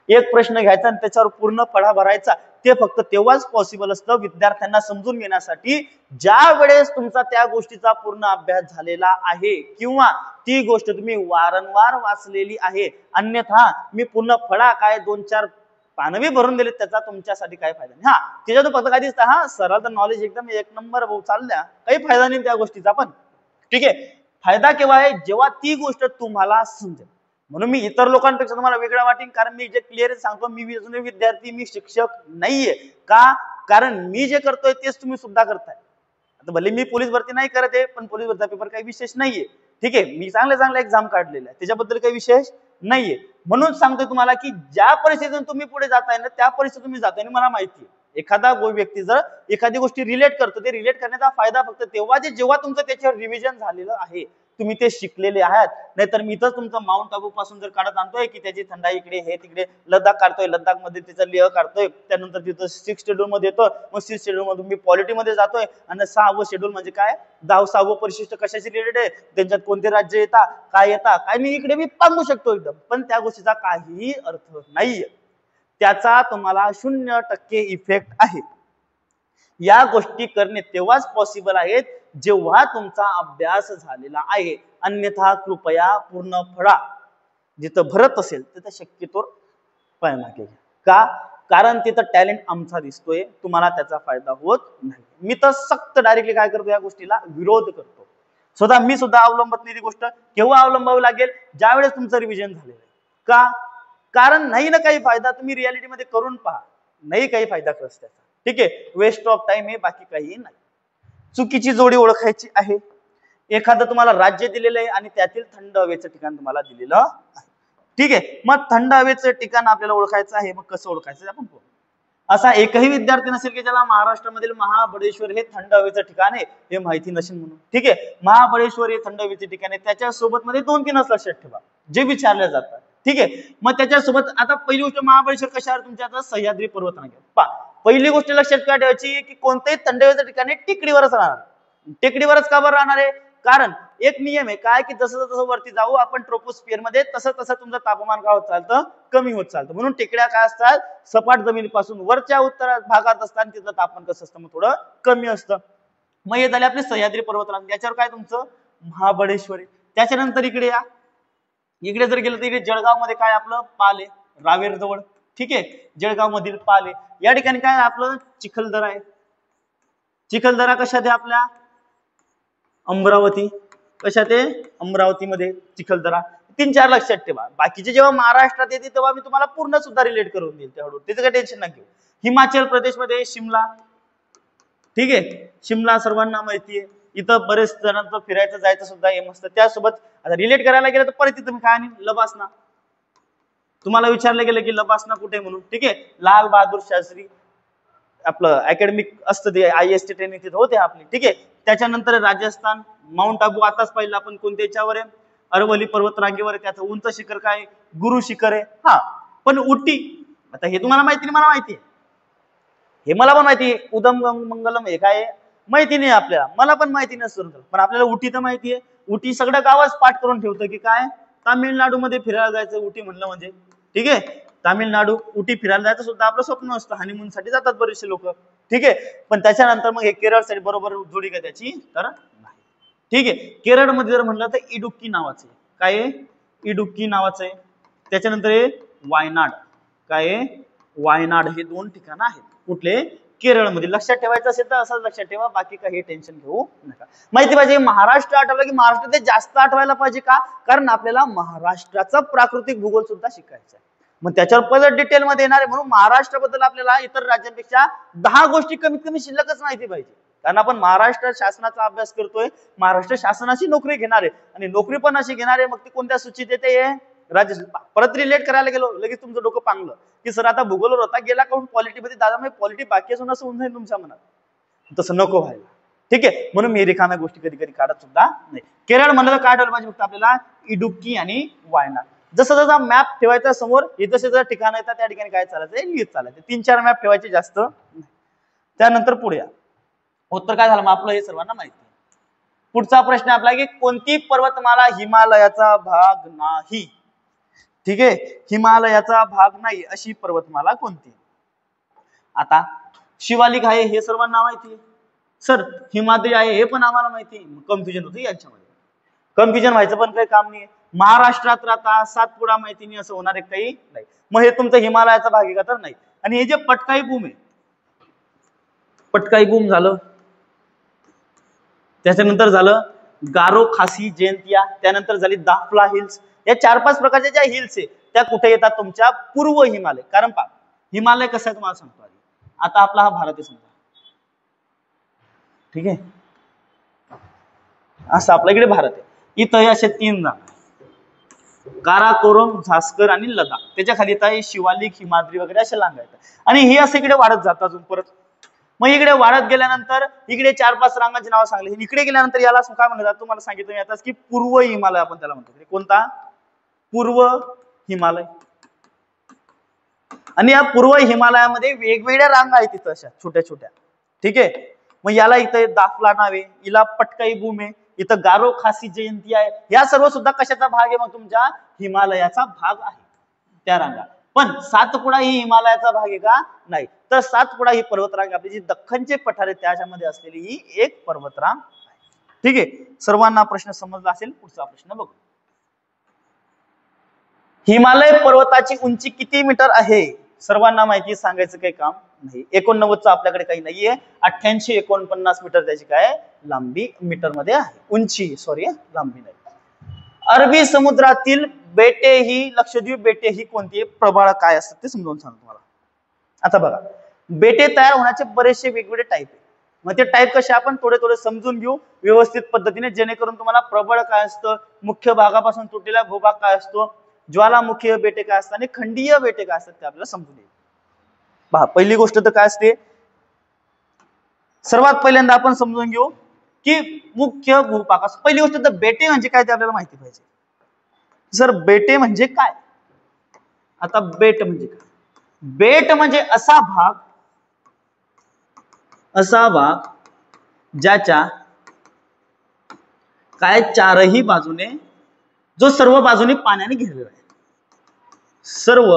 एक प्रश्न घ्यायचा आणि त्याच्यावर पूर्ण पढा भरायचा. ते फक्त तेव्हाच पॉसिबल असतं विद्यार्थ्यांना समजून घेण्यासाठी, ज्या वेळेस तुमचा त्या गोष्टीचा पूर्ण अभ्यास झालेला आहे किंवा ती गोष्ट तुम्ही वारंवार वाचलेली आहे. अन्यथा मी पूर्ण फळा काय 2-4 पानवी भरून दिले त्याचा तुमच्यासाठी काय फायदा नाही. हा, त्याच्यातून फक्त काय दिसतं, हा सरळ तर नॉलेज एकदम 1 नंबर भाऊ चालल्या, काही फायदा नाही त्या गोष्टीचा. पण ठीक आहे, फायदा केव्हा आहे, जेव्हा ती गोष्ट तुम्हाला समजेल. म्हणून मी इतर लोकांपेक्षा तुम्हाला वेगळा वाटेन, कारण मी जे क्लिअर सांगतो, मी अजून विद्यार्थी, मी शिक्षक नाहीये. का, कारण मी जे करतोय तेच तुम्ही सुद्धा करताय. आता भले मी पोलीस भरती नाही करत आहे, पण पोलीस भरतीचा पेपर काही विशेष नाहीये. ठीक आहे, मी चांगले एक्झाम काढलेला आहे, त्याच्याबद्दल काही विशेष नाहीये. म्हणून सांगतोय तुम्हाला की ज्या परिस्थितीतून तुम्ही पुढे जाताय ना त्या परिस्थितीत तुम्ही जाताय. मला माहिती आहे एखादा व्यक्ती जर एखादी गोष्टी रिलेट करतो, ते रिलेट करण्याचा फायदा फक्त तेव्हा जेव्हा तुमचं त्याच्यावर रिव्हिजन झालेलं आहे, तुम्ही ते शिकलेले आहात. नाहीतर मी तर तुमचं माउंट आबू पासून जर काढत आणतोय की त्याची थंडाई इकडे हे तिकडे, लडाख काढतोय, लडाख मध्ये त्याचा लेह काढतोय, त्यानंतर तिथं 6 शेड्यूल मध्ये येतो, मग 6 शेड्यूल मधून मी पॉलिटी मध्ये जातोय, आणि 6वं शेड्यूल म्हणजे काय, 10वं परिशिष्ट कशाशी रिलेटेड आहे, त्यांच्यात कोणते राज्य येतात, काय येतात, काय मी इकडे मी सांगू शकतो एकदम. पण त्या गोष्टीचा काहीही अर्थ नाहीये, त्याचा तुम्हाला 0% इफेक्ट आहे. या गोष्टी करणे तेव्हाच पॉसिबल आहेत जेव्हा तुमचा अभ्यास झालेला आहे. अन्यथा कृपया पूर्ण फळा जिथं भरत असेल तिथं शक्यतो पाय मागे घ्या. का, कारण तिथं टॅलेंट आमचा दिसतोय, तुम्हाला त्याचा फायदा होत नाही. मी तर सक्त डायरेक्टली काय करतो, या गोष्टीला विरोध करतो. स्वतः मी सुद्धा अवलंबत नाही ती गोष्ट. केव्हा अवलंबावी लागेल, ज्यावेळेस तुमचं रिव्हिजन झालेलं आहे. का, कारण नाही ना काही फायदा, तुम्ही रियालिटी मध्ये करून पहा, नाही काही फायदा खरंच त्याचा. ठीक आहे, वेस्ट ऑफ टाइम आहे, बाकी काही नाही. चुकीची जोडी ओळखायची आहे. एखादं तुम्हाला राज्य दिलेलं आहे आणि त्यातील थंड हवेचं ठिकाण तुम्हाला दिलेलं आहे. ठीक आहे, मग थंड हवेचं ठिकाण आपल्याला ओळखायचं आहे. मग कसं ओळखायचं आपण पाहू. असा एकही विद्यार्थी नसेल की ज्याला महाराष्ट्रामधील महाबळेश्वर हे थंड हवेचं ठिकाण आहे हे माहिती नसेल म्हणून. ठीक आहे, महाबळेश्वर हे थंड हवेचे ठिकाण आहे. त्याच्यासोबत मध्ये 2-3 लक्षात ठेवा जे विचारले जातात. ठीक आहे, मग त्याच्यासोबत आता पहिली गोष्ट, महाबळेश्वर कशावर, तुमच्या आता सह्याद्री पर्वतरांगेवर. पहा, पहिली गोष्ट लक्षात काय ठेवायची की कोणत्याही थंड हवेच्या ठिकाणी टेकडीवरच राहणार. टेकडीवरच का बरं राहणार आहे, कारण एक नियम आहे काय, की जसं जसं वरती जाऊ आपण ट्रोपोस्फिअर मध्ये तसं तसं तुमचं तापमान काय होत चालतं, कमी होत चालतं. म्हणून टेकड्या काय असतात, सपाट जमिनीपासून वरच्या उत्तर भागात असतात, तिथलं तापमान कसं असतं, मग थोडं कमी असतं. मग हे झाले आपले सह्याद्री पर्वतरांग. याच्यावर काय तुमचं महाबळेश्वर आहे. त्याच्यानंतर इकडे या, इकडे जर गेलं तर इकडे जळगाव मध्ये काय आपलं पाल आहे, रावेर जवळ, ठीक आहे, जळगाव मधील पाल आहे. या ठिकाणी काय आपलं चिखलदरा आहे. चिखलदरा कशात आहे आपल्या अमरावती, कशात आहे अमरावतीमध्ये चिखलदरा. 3-4 लक्षात ठेवा. बाकीचे जेव्हा महाराष्ट्रात येते तेव्हा मी तुम्हाला पूर्ण सुद्धा रिलेट करून देईल, तेवढं त्याचं काही टेन्शन नका घेऊ. हिमाचल प्रदेशमध्ये शिमला, ठीक आहे, शिमला सर्वांना माहिती आहे. इथं बरेच जणांचं फिरायचं जायचं सुद्धा हे मस्त. त्यासोबत आता रिलेट करायला गेलं तर परत इथं काय आणि लबासना, तुम्हाला विचारलं गेलं की लबासना कुठे म्हणून, ठीक आहे, लाल बहादूर शास्त्री आपलं अकॅडमिक असतं ते IAS ची ट्रेनिंग तिथं होते आपली, ठीक आहे. त्याच्यानंतर राजस्थान, माउंट आबू आताच पाहिलं आपण कोणत्या याच्यावर आहे, अरवली पर्वतरांगेवर आहे. त्याचं उंच शिखर काय, गुरु शिखर आहे. हा, पण उटी, आता हे तुम्हाला माहिती नाही, मला माहिती आहे, हे मला पण माहिती आहे. उदम मंगलम हे काय माहिती नाही आपल्याला, मला पण माहिती नसतं, पण आपल्याला उटी तर माहिती आहे. उटी सगळं गावच पाठ करून ठेवतं की काय तामिळनाडू मध्ये फिरायला जायचं उटी म्हणलं म्हणजे, ठीक आहे. तामिळनाडू उटी फिरायला जायचं सुद्धा आपलं स्वप्न असतं, हनीमून साठी जातात बरेचसे लोक, ठीक आहे. पण त्याच्यानंतर मग हे केरळ साठी बरोबर जोडी का त्याची तर नाही, ठीक आहे. केरळमध्ये जर म्हणलं तर इडुक्की नावाचं आहे, काय आहे इडुक्की नावाचं आहे. त्याच्यानंतर हे वायनाड, काय आहे वायनाड, हे 2 ठिकाणं आहेत कुठले केरळमध्ये. लक्षात ठेवायचं असेल तर असंच लक्षात ठेवा, बाकी काही टेन्शन घेऊ नका. माहिती पाहिजे महाराष्ट्र आठवलं की महाराष्ट्र ते जास्त आठवायला पाहिजे का, कारण आपल्याला महाराष्ट्राचा प्राकृतिक भूगोल सुद्धा शिकायचा आहे. मग त्याच्यावर परत डिटेल मध्ये येणार आहे, म्हणून महाराष्ट्राबद्दल आपल्याला इतर राज्यांपेक्षा 10 गोष्टी कमीत कमी शिल्लकच माहिती पाहिजे. कारण आपण महाराष्ट्र शासनाचा अभ्यास करतोय, महाराष्ट्र शासनाची नोकरी घेणार आहे आणि नोकरी पण अशी घेणार आहे, मग ती कोणत्या सूचीत येते राज्य. परत रिलेट करायला गेलो लगेच तुमचं डोकं पांगलं की सर आता भूगोलवर होता गेला काऊन पॉलिटीमध्ये, दादा मग पॉलिटी बाकी असून असं होऊन जाईल तुमच्या मनात, तसं नको व्हायला, ठीक आहे. म्हणून मी रिकाम्या गोष्टी कधी कधी काढत सुद्धा नाही. केरळ म्हणलं तर काय ठेवलं पाहिजे फक्त आपल्याला इडुक्की आणि वायनाड. जसं जसं मॅप ठेवायचा समोर, हे जसे जर ठिकाण येतात त्या ठिकाणी काय चालायचं लिहित चालायचं. 3-4 मॅप ठेवायचे जास्त. त्यानंतर पुढे या, उत्तर काय झालं मग आपलं हे सर्वांना माहिती आहे. पुढचा प्रश्न आपला की कोणती पर्वतमाला हिमालयाचा भाग नाही, ठीक आहे, हिमालयाचा भाग नाही अशी पर्वतमाला कोणती. आता शिवालिक आहे हे सर्वांना माहिती आहे, सर हिमाद्री आहे हे पण आम्हाला माहिती आहे. कन्फ्युजन होतं यांच्यामध्ये, कन्फ्युजन व्हायचं पण काही काम नाही. महाराष्ट्रात राहता, सातपुडा माहिती नाही असं होणार आहे काही नाही. मग हे तुमचं हिमालयाचा भाग आहे का तर नाही. आणि हे जे पटकाई बूम आहे, पटकाई बूम झालं, त्याच्यानंतर झालं गारो खासी जयंतिया, त्यानंतर झाली दाफला हिल्स. या 4-5 प्रकारच्या ज्या हिल्स आहे त्या कुठे येतात तुमच्या पूर्व हिमालय. कारण पहा हिमालय कसं आहे तुम्हाला सांगतो. आता आपला हा भारत आहे समजा, ठीक आहे, असं आपल्याकडे भारत आहे. इथं असे 3 जागा, काराकोरम, झास्कर आणि लदाख. त्याच्या खाली येतात शिवालिक, हिमाद्री वगैरे असे लांब आहेत. आणि हे असं इकडे वाढत जातात अजून परत. मग इकडे वाढत गेल्यानंतर इकडे 4-5 रांगांची नावं सांगली. इकडे गेल्यानंतर याला काय म्हणलं जातं तुम्हाला सांगितलं यातच की पूर्व हिमालय आपण त्याला म्हणतो. कोणता पूर्व हिमालय. आणि या पूर्व हिमालयामध्ये वेगवेगळ्या रांगा आहेत तिथं अशा छोट्या छोट्या, ठीक आहे. मग याला इथं दाफला नाव आहे, हिला पटकाई बूम आहे, इथं गारो खासी जयंती आहे. या सर्व सुद्धा कशाचा भाग आहे मग तुमच्या हिमालयाचा भाग आहे त्या रांगा. पण सातपुडा ही हिमालयाचा भाग आहे का नाही, तर सातपुडा ही पर्वतरांग आपली जी दख्खनचे पठार आहे त्याच्यामध्ये असलेली ही एक पर्वतरांग आहे, ठीक आहे. सर्वांना प्रश्न समजला असेल. पुढचा प्रश्न बघू. हिमालय पर्वताची उंची किती मीटर आहे सर्वांना माहिती, सांगायचं काही काम नाही. 89चं आपल्याकडे काही नाहीये. 88-49 मीटर त्याची काय लांबी मीटर मध्ये आहे, उंची सॉरी लांबी नाही. अरबी समुद्रातील बेटे ही, लक्षद्वीप बेटे ही कोणती आहे, प्रबळ काय असतात ते समजावून सांगतो तुम्हाला. आता बघा बेटे तयार होण्याचे बरेचसे वेगवेगळे टाईप आहे. मग ते टाईप कसे आपण थोडे थोडे समजून घेऊ व्यवस्थित पद्धतीने, जेणेकरून तुम्हाला प्रबळ काय असतं, मुख्य भागापासून तुटलेला भूभाग काय असतो, ज्वालामुखीय बेटे काय असतात आणि खंडीय बेटे काय असतात ते आपल्याला समजून येईल. पहा पहिली गोष्ट तर काय असते, सर्वात पहिल्यांदा आपण समजून घेऊ की मुख्य भूभाग. पहिली गोष्ट तर बेटे म्हणजे काय ते आपल्याला माहिती पाहिजे. सर बेटे म्हणजे काय, आता बेट म्हणजे काय, बेट म्हणजे असा भाग ज्याच्या काय चारही बाजूने, जो सर्व बाजूने पाण्याने घेरलेला आहे, सर्व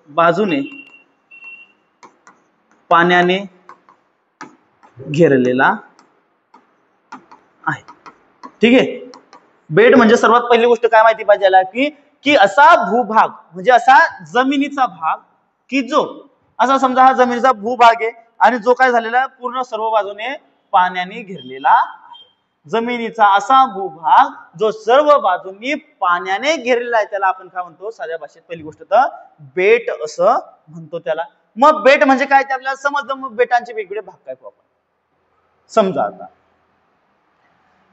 बाजूने पाण्याने घेरलेला आहे, ठीक आहे. बेट म्हणजे सर्वात पहिली गोष्ट काय माहिती पाहिजे याला की असा भूभाग म्हणजे असा जमिनीचा भाग की जो असा समजा हा जमिनीचा भूभाग आहे आणि जो काय झालेला पूर्ण सर्व बाजूने पाण्याने घेरलेला आहे. जमिनीचा असा भूभाग जो सर्व बाजूंनी पाण्याने घेरलेला आहे त्याला आपण काय म्हणतो साध्या भाषेत पहिली गोष्ट तर बेट असं म्हणतो त्याला. मग बेट म्हणजे काय ते आपल्याला समजलं. मग बेटांचे वेगवेगळे भाग काय आपण समजा आता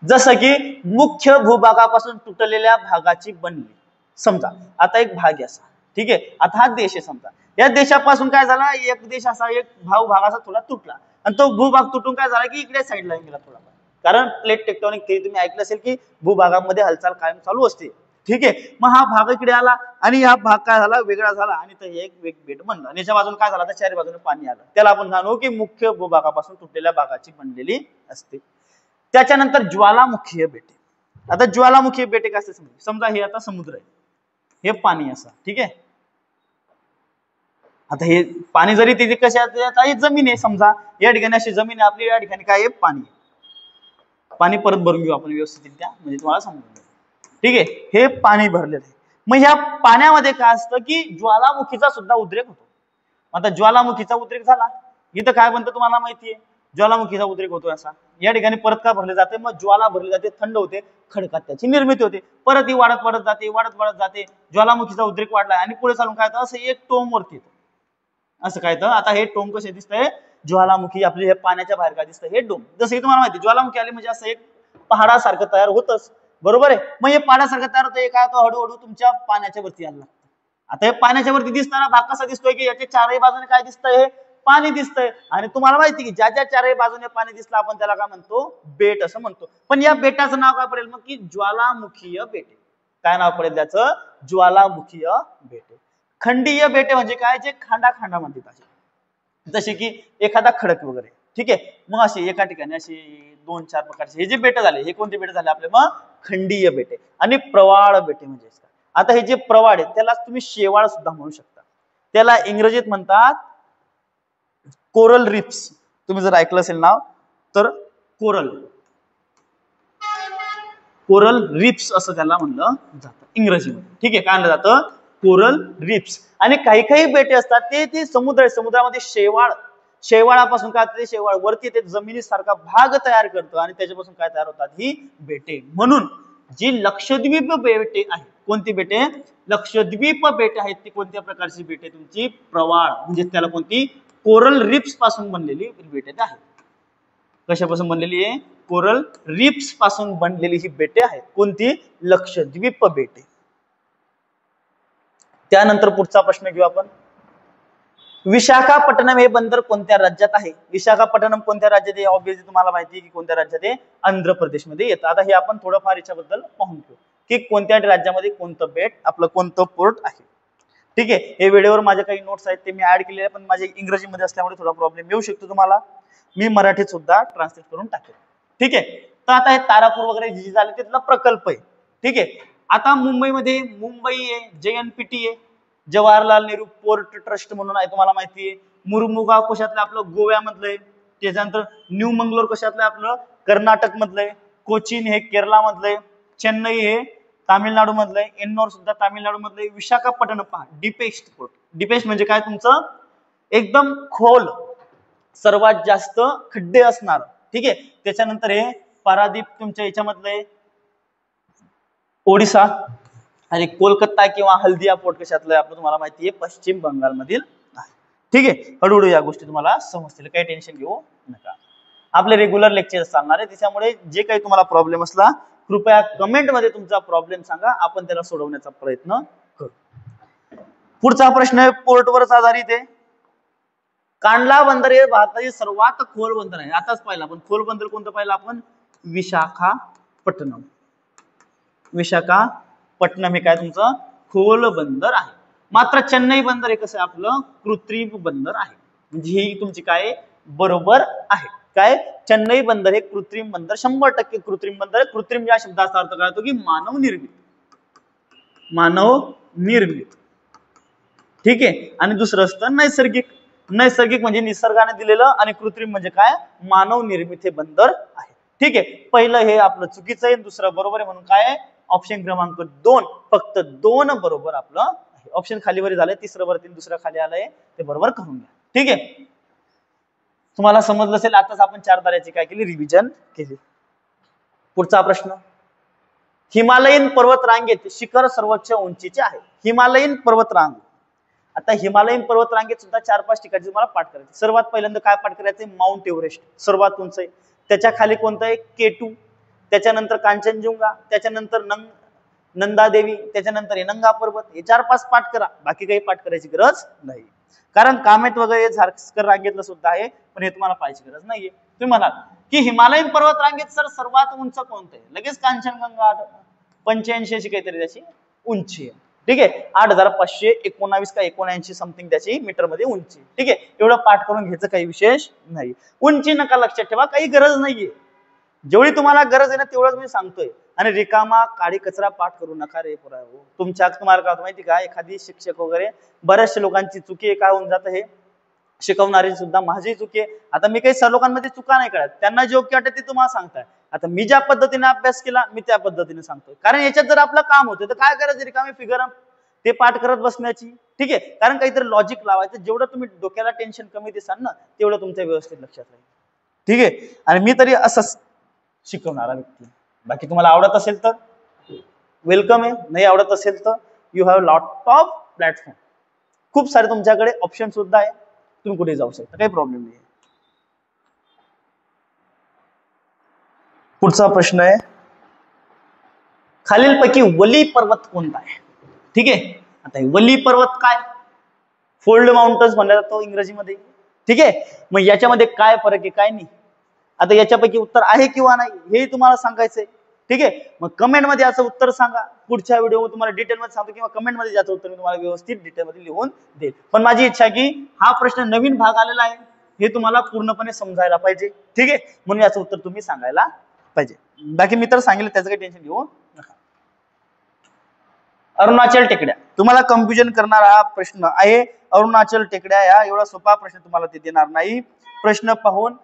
जसं की मुख्य भूभागापासून तुटलेल्या भागाची बनली. समजा आता एक भाग आहे असा, ठीक आहे. आता हा देश आहे समजा, या देशापासून काय झाला एक देश असा एक भाग असा थोडा तुटला आणि तो भूभाग तुटून काय झाला की इकडे साईडला गेला थोडा. कारण प्लेट टेक्टोनिक थेरी तुम्ही ऐकलं असेल की भूभागामध्ये हालचाल कायम चालू असते, ठीक आहे. मग हा भाग इकडे आला आणि हा भाग काय झाला वेगळा झाला आणि तो एक बेट बनला आणि याच्या बाजूने काय झाला तर चारी बाजूने पाणी आलं. त्याला आपण जाणू की मुख्य भूभागापासून तुटलेल्या भागाची बनलेली असते. त्याच्यानंतर ज्वालामुखीय बेटे. आता ज्वालामुखीय बेटे काय असते समजा हे आता समुद्र आहे, हे पाणी असं, ठीक आहे. आता हे पाणी जरी तिथे कशा जमीन आहे समजा या ठिकाणी अशी जमीन आहे आपली, या ठिकाणी काय आहे पाणी. पाणी परत भरून घेऊ आपण व्यवस्थित त्या म्हणजे तुम्हाला समजून, ठीक आहे. हे पाणी भरलेलं आहे. मग ह्या पाण्यामध्ये काय असतं की ज्वालामुखीचा सुद्धा उद्रेक होतो. आता ज्वालामुखीचा उद्रेक झाला इथं काय बनतं तुम्हाला माहितीये, ज्वालामुखीचा उद्रेक होतो असा. या ठिकाणी परत काय भरले जाते मग ज्वाला भरली जाते, थंड होते, खडकात त्याची निर्मिती होते. परत ही वाढत वाढत जाते ज्वालामुखीचा उद्रेक वाढला आणि पुढे चालून काय असं एक टोम वरती येतं असं काय तर. आता हे टोम कसे दिसतंय ज्वालामुखी आपली हे पाण्याच्या बाहेर काय दिसतं हे डोम. जसं की तुम्हाला माहिती ज्वालामुखी आली म्हणजे असं एक पहाडासारखं तयार होतच, बरोबर आहे. मग हे पहाडासारखं तयार होतं काय तो हळूहळू तुमच्या पाण्याच्या वरती यायला लागतं. आता हे पाण्याच्या वरती दिसणारा भाग कसा दिसतोय की याच्या चारही बाजूने काय दिसतंय हे पाणी दिसतंय. आणि तुम्हाला माहिती की ज्या ज्या चारही बाजूने पाणी दिसलं आपण त्याला काय म्हणतो बेट असं म्हणतो. पण या बेटाचं नाव काय पडेल मग की ज्वालामुखीय बेटे. काय नाव पडेल त्याचं ज्वालामुखीय बेटे. खंडीय बेटे म्हणजे काय जे खांडाखांडामध्ये आहे जसे की एखादा खडक वगैरे, ठीक आहे. मग असे एका ठिकाणी असे 2-4 प्रकारचे हे जे बेटे झाले हे कोणते बेटे झाले आपले मग खंडीय बेटे. आणि प्रवाळ बेटे म्हणजे आता हे जे प्रवाळ आहे त्याला तुम्ही शेवाळ सुद्धा म्हणू शकता. त्याला इंग्रजीत म्हणतात कोरल रिप्स. तुम्ही जर ऐकलं असेल नाव तर कोरल रिप्स असं त्याला म्हणलं जातं इंग्रजीमध्ये, ठीक आहे. काय म्हणलं जातं कोरल रिप्स. आणि काही काही बेटे असतात ते समुद्रामध्ये शेवाळापासून काय ते शेवाळ वरती ते जमिनीसारखा भाग तयार करतो आणि त्याच्यापासून काय तयार होतात ही बेटे. म्हणून जी लक्षद्वीप बेटे आहेत कोणती बेटे लक्षद्वीप बेटे आहेत ती कोणत्या प्रकारची बेटे तुमची प्रवाळ म्हणजे त्याला कोणती कोरल रिप्स पासून बनलेली बेटे आहेत. कशापासून बनलेली आहे कोरल रिप्स पासून बनलेली ही बेटे आहेत कोणती लक्षद्वीप बेटे. त्यानंतर पुढचा प्रश्न घेऊ आपण. विशाखापट्टणम हे बंदर कोणत्या राज्यात आहे. विशाखापट्टणम कोणत्या राज्यात आहे ऑब्विसली तुम्हाला माहिती आहे की कोणत्या राज्यात आहे आंध्र प्रदेशमध्ये येतं. आता हे आपण थोडंफार याच्याबद्दल पाहून घेऊ की कोणत्या राज्यामध्ये कोणतं बेट आपलं कोणतं पोर्ट आहे, ठीक आहे. हे व्हिडिओवर माझे काही नोट्स आहेत ते मी ऍड केलेले पण माझे इंग्रजीमध्ये असल्यामुळे थोडा प्रॉब्लेम येऊ शकतो तुम्हाला. मी मराठीत सुद्धा ट्रान्सलेट करून टाकेल, ठीक आहे. तर आता हे तारापूर वगैरे जे झाले तिथला प्रकल्प आहे, ठीक आहे. आता मुंबई आहे JNPT आहे जवाहरलाल नेहरू पोर्ट ट्रस्ट म्हणून आहे तुम्हाला माहिती आहे. मुरुमुगाव कशातलं आपलं गोव्यामधलं आहे. त्याच्यानंतर न्यू मंगलोर कशातलं आपलं कर्नाटक मधलं आहे. कोचीन हे केरला मधलं आहे. चेन्नई हे तामिळनाडू मधलं आहे. एन्नोर सुद्धा तामिळनाडू मधलं आहे. विशाखापट्टणम पहा डीपेस्ट पोर्ट. डीपेस्ट म्हणजे काय तुमचं एकदम खोल सर्वात जास्त खड्डे असणार, ठीक आहे. त्याच्यानंतर हे पारादीप तुमच्या याच्यामधलं आहे ओडिसा. आणि कोलकाता किंवा हल्दिया पोर्ट कशातलं आपलं तुम्हाला माहिती आहे पश्चिम बंगाल मधील आहे, ठीक आहे. हळूहळू या गोष्टी तुम्हाला समजतील काही टेन्शन घेऊ नका. आपले रेग्युलर लेक्चर चालणार आहे त्याच्यामुळे जे काही तुम्हाला प्रॉब्लेम असला कृपया कमेंट मध्ये तुमचा प्रॉब्लेम सांगा आपण त्याला सोडवण्याचा प्रयत्न करू. पुढचा प्रश्न आहे पोर्टवरच आधारित आहे. कांडला बंदर हे भारतातील सर्वात खोल बंदर आहे. आताच पाहिलं आपण खोल बंदर कोणतं पाहिलं आपण विशाखापट्टणम. विशाखापट्टणम हे काय तुमचं खोल बंदर आहे. मात्र चेन्नई बंदर हे कसं आपलं कृत्रिम बंदर आहे. म्हणजे ही तुमची काय बरोबर आहे. काय चेन्नई बंदर हे कृत्रिम बंदर 100% कृत्रिम बंदर आहे. कृत्रिम या शब्दाचा अर्थ काय होतो की मानव निर्मित, ठीक आहे. आणि दुसरं असतं नैसर्गिक म्हणजे निसर्गाने दिलेलं आणि कृत्रिम म्हणजे काय मानव निर्मित हे बंदर आहे, ठीक आहे. पहिलं हे आपलं चुकीचं आहे दुसरं बरोबर आहे म्हणून काय ऑप्शन क्रमांक 2 फक्त 2 बरोबर आपलं आहे. ऑप्शन खालीवर झालंय, तिसरं वरती दुसरं खाली आलंय, ते बरोबर करून घ्या. ठीक आहे, तुम्हाला समजलं असेल. आताच आपण 4 ताऱ्याची काय केली, रिव्हिजन केली. पुढचा प्रश्न, हिमालयीन पर्वतरांगेत शिखर सर्वोच्च उंचीचे आहे. हिमालयीन पर्वतरांग, आता हिमालयीन पर्वतरांगेत सुद्धा 4-5 ठिकाणी तुम्हाला पाठ करायचे. सर्वात पहिल्यांदा काय पाठ करायचंय, माउंट एव्हरेस्ट सर्वात उंच आहे. त्याच्या खाली कोणतं आहे, K2, त्याच्यानंतर कांचनजुंगा, त्याच्यानंतर नंदादेवी, त्याच्यानंतर नंगा पर्वत. हे 4-5 पाठ करा, बाकी काही पाठ करायची गरज नाही. कारण कामेत वगैरे झारखंड रांगेतलं सुद्धा आहे, पण हे तुम्हाला पाहायची गरज नाहीये. तुम्ही म्हणाल की हिमालयीन पर्वत रांगेत सर सर्वात उंच कोणतं आहे, लगेच कांचनगंगा 85 अशी काहीतरी त्याची उंची आहे. ठीक आहे, 8519 का 79 समथिंग त्याची मीटर मध्ये उंची. ठीक आहे, एवढं पाठ करून घ्यायचं काही विशेष नाही. उंची नका लक्षात ठेवा, काही गरज नाहीये. जेवढी तुम्हाला गरज आहे ना तेवढंच मी सांगतोय. आणि रिकामा काळी कचरा पाठ करू नका रे पुरा. तुम्हाला काय माहिती का, एखादी शिक्षक वगैरे बऱ्याचशा लोकांची चुकी आहे, काय होऊन जातं, हे शिकवणारी सुद्धा माझी चुकी आहे. आता मी काही सर लोकांमध्ये चुका नाही कळत, त्यांना जे योग्य वाटत ते तुम्हाला सांगताय. आता मी ज्या पद्धतीने अभ्यास केला मी त्या पद्धतीने सांगतोय. कारण याच्यात जर आपलं काम होतं तर काय करायचं, रिकामी फिगर ते पाठ करत बसण्याची. ठीक आहे, कारण काहीतरी लॉजिक लावायचं. जेवढं तुम्ही डोक्याला टेन्शन कमी देसाल ना तेवढं तुमच्या व्यवस्थित लक्षात राहील. ठीक आहे, आणि मी तरी असंच शिकवणारा व्यक्ती. बाकी तुम्हाला आवडत असेल तर वेलकम आहे, नाही आवडत असेल तर you have lot of platform. खूप सारे तुमच्याकडे ऑप्शन सुद्धा आहे, तुम्ही कुठे जाऊ शकता, काही प्रॉब्लेम नाही. पुढचा प्रश्न आहे, खालीलपैकी वली पर्वत कोणता आहे. ठीक आहे, आता वली पर्वत काय, फोल्ड माउंटन्स म्हणला जातो इंग्रजीमध्ये. ठीक आहे, मग याच्यामध्ये काय फरक आहे काय नाही, आता याच्यापैकी उत्तर आहे किंवा नाही हे तुम्हाला सांगायचंय. ठीक आहे, मग कमेंट मध्ये याचं उत्तर सांगा. पुढच्या व्हिडिओ तुम्हाला डिटेल मध्ये सांगतो, किंवा कमेंट मध्ये याचं उत्तर मी तुम्हाला व्यवस्थित डिटेल मध्ये लिहून देईल. पण माझी इच्छा आहे की हा प्रश्न नवीन भाग आलेला आहे, हे तुम्हाला पूर्णपणे समजायला पाहिजे. ठीक आहे, म्हणून याचं उत्तर तुम्ही सांगायला पाहिजे. बाकी मी तर सांगितलं, त्याचं काही टेन्शन घेऊ नका. अरुणाचल टेकड्या, तुम्हाला कन्फ्युजन करणारा हा प्रश्न आहे. अरुणाचल टेकड्या या एवढा सोपा प्रश्न तुम्हाला ते देणार नाही. प्रश्न पाहून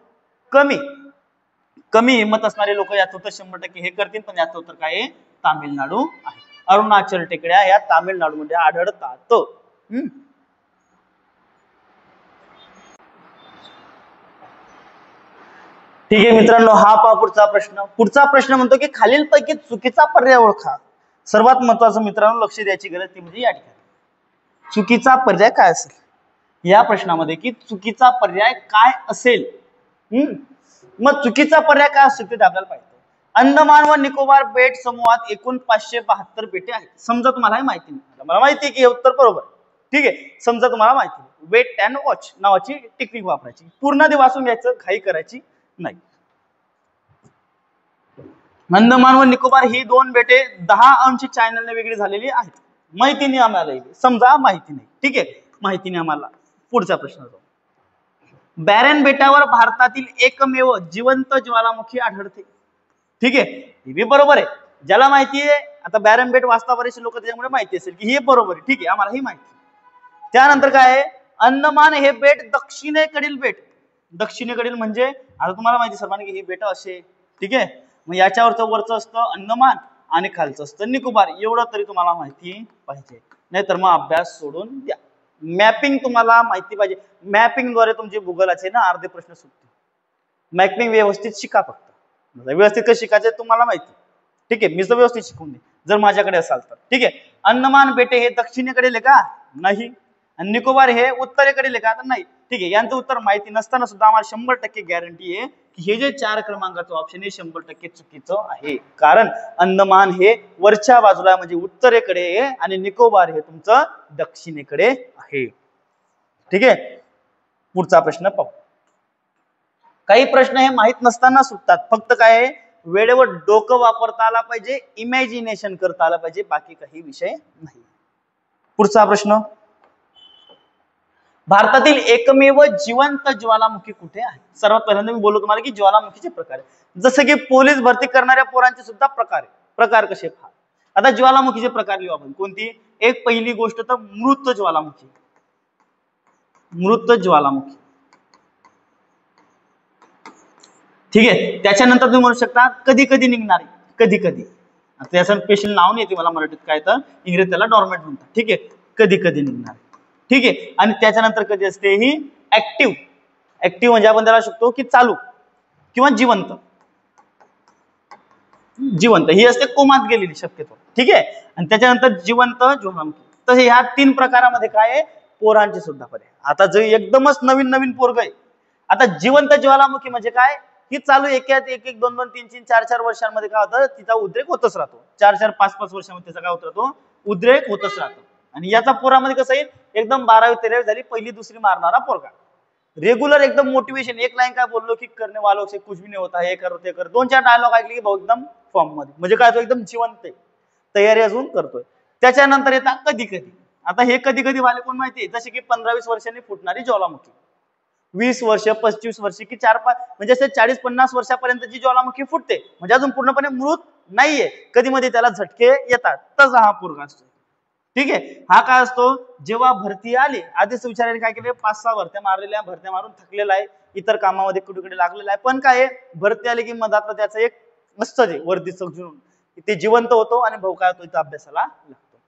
कमी हिंमत असणारे लोक याचं उत्तर 100% हे करतील, पण याचं उत्तर काय आहे, तामिळनाडू आहे. अरुणाचल टेकड्या या तामिळनाडू मध्ये आढळतात. ठीक आहे मित्रांनो, हा पहा पुढचा प्रश्न. पुढचा प्रश्न म्हणतो की खालीलपैकी चुकीचा पर्याय ओळखा. सर्वात महत्वाचं मित्रांनो लक्ष द्यायची गरज ती म्हणजे या ठिकाणी चुकीचा पर्याय काय असेल. या प्रश्नामध्ये की चुकीचा पर्याय काय असेल. मग चुकीचा पर्याय काय असेल ते आपल्याला पाहिजे. अंदमान व निकोबार बेट समूहात एकूण 572 बेटे आहेत. समजा तुम्हाला हे माहिती नाही, मला माहिती आहे की हे उत्तर बरोबर. ठीक आहे, समजा तुम्हाला माहिती, वेट अँड वॉच नावाची टेक्निक वापरायची. पूर्ण ते वाचून घ्यायचं, घाई करायची नाही. अंदमान व निकोबार ही 2 बेटे 10 अंश चॅनलने वेगळी झालेली आहेत. माहिती नाही आम्हाला, समजा माहिती नाही. ठीक आहे, माहिती नाही आम्हाला. पुढचा प्रश्न जाऊ. बॅरन बेटावर भारतातील एकमेव जिवंत ज्वालामुखी आढळते. ठीक आहे, हे बरोबर आहे. ज्याला माहिती आहे, आता बॅरन बेट वाचता बरेचसे लोक, त्याच्यामुळे माहिती असेल की हे बरोबर आहे. ठीक आहे, आम्हाला ही माहिती. त्यानंतर काय आहे, अंदमान हे बेट दक्षिणेकडील बेट. दक्षिणेकडील म्हणजे आता तुम्हाला माहिती सर्वांनी की ही बेट असे. ठीक आहे, मग याच्यावरचं वरचं असतं अंदमान आणि खालचं असतं निकोबार. एवढं तरी तुम्हाला माहिती पाहिजे, नाहीतर मग अभ्यास सोडून द्या. मॅपिंग तुम्हाला माहिती पाहिजे. मॅपिंगद्वारे तुमचे भूगोलाचे ना अर्धे प्रश्न सुटतील. मॅपिंग व्यवस्थित शिका, फक्त व्यवस्थित कसं शिकायचं तुम्हाला माहिती. ठीक आहे, मी तर व्यवस्थित शिकवून दे जर माझ्याकडे असाल तर. ठीक आहे, अंदमान बेटे हे दक्षिणेकडे का नाही, आणि निकोबार हे उत्तरेकडे का तर नाही. ठीक आहे, यांचं उत्तर माहिती नसताना सुद्धा आम्हाला 100% गॅरंटी आहे की हे जे 4 क्रमांकाचं ऑप्शन हे 100% चुकीचं आहे. कारण अंदमान हे वरच्या बाजूला म्हणजे उत्तरेकडे आहे आणि निकोबार हे तुमचं दक्षिणेकडे आहे. ठीक आहे, पुढचा प्रश्न पाहू. काही प्रश्न हे माहित नसताना सुटतात. फक्त काय वेळेवर डोकं वापरता आला पाहिजे, इमॅजिनेशन करता आलं पाहिजे, बाकी काही विषय नाही. पुढचा प्रश्न, भारतातील एकमेव जिवंत ज्वालामुखी कुठे आहे. सर्वात पहिल्यांदा मी बोललो तुम्हाला की ज्वालामुखीचे प्रकार आहे. जसं की पोलीस भरती करणाऱ्या पोरांचे सुद्धा प्रकार आहे. प्रकार कसे पहा. आता ज्वालामुखीचे प्रकार लिहू आपण. कोणती, एक पहिली गोष्ट तर मृत ज्वालामुखी. मृत ज्वालामुखी. ठीक आहे, त्याच्यानंतर तुम्ही म्हणू शकता कधी कधी निघणारी. कधी कधी त्याचं स्पेशल नाव नाही येते मला मराठीत काय तर, इंग्रजीत त्याला डॉर्मेंट म्हणतात. ठीक आहे, कधी कधी निघणार. ठीक आहे, आणि त्याच्यानंतर कधी असते ही ऍक्टिव्ह. ऍक्टिव्ह म्हणजे आपण त्याला शकतो की चालू किंवा जिवंत. जिवंत ही असते कोमात गेलेली शक्यतो. ठीक आहे, आणि त्याच्यानंतर जिवंत ज्वालामुखी. तर ह्या 3 प्रकारामध्ये काय आहे, पोरांचे सुद्धा पर्याय. आता जे एकदमच नवीन नवीन पोरग आहे, आता जिवंत ज्वालामुखी म्हणजे काय, ही चालू एक 2 3 3 4 4 वर्षांमध्ये काय होतं, तिचा उद्रेक होतच राहतो. 4 4 5 5 वर्षांमध्ये त्याचा काय होत राहतो, उद्रेक होतच राहतो. आणि याचा पोरामध्ये कसं येईल, एकदम 12वी 13वी झाली, पहिली दुसरी मारणारा पोरगा, रेग्युलर एकदम मोटिवेशन, एक लाईन काय बोललो की करणे वालों से कुछ भी नहीं होता, हे कर ते कर, 2 4 डायलॉग ऐकले की भाऊ एकदम फॉर्म मध्ये, म्हणजे काय तो एकदम जिवंत आहे, तयारी अजून करतोय. त्याच्यानंतर येतात कधी कधी. आता हे कधी कधी वाले कोण माहितीये, जसे की 15-20 वर्षांनी फुटणारी ज्वालामुखी, 20 वर्ष 25 वर्ष की 4-5 म्हणजे असे 40-50 वर्षापर्यंत जी ज्वालामुखी फुटते, म्हणजे अजून पूर्णपणे मृत नाहीये, कधी मध्ये त्याला झटके येतात, तसा हा पोरगा असतो. ठीक आहे, हा काय असतो, जेव्हा भरती आली, आधीच विचारायला काय केले, 5-6 भरत्या मारलेल्या, भरत्या मारून थकलेला आहे, इतर कामामध्ये कुठे लागलेला आहे, पण काय भरती आली की मधातलं त्याचं एक मस्त जे वर्दी सजून ते जिवंत होतो आणि भाऊ काय होतो, इथं अभ्यासाला लागतो.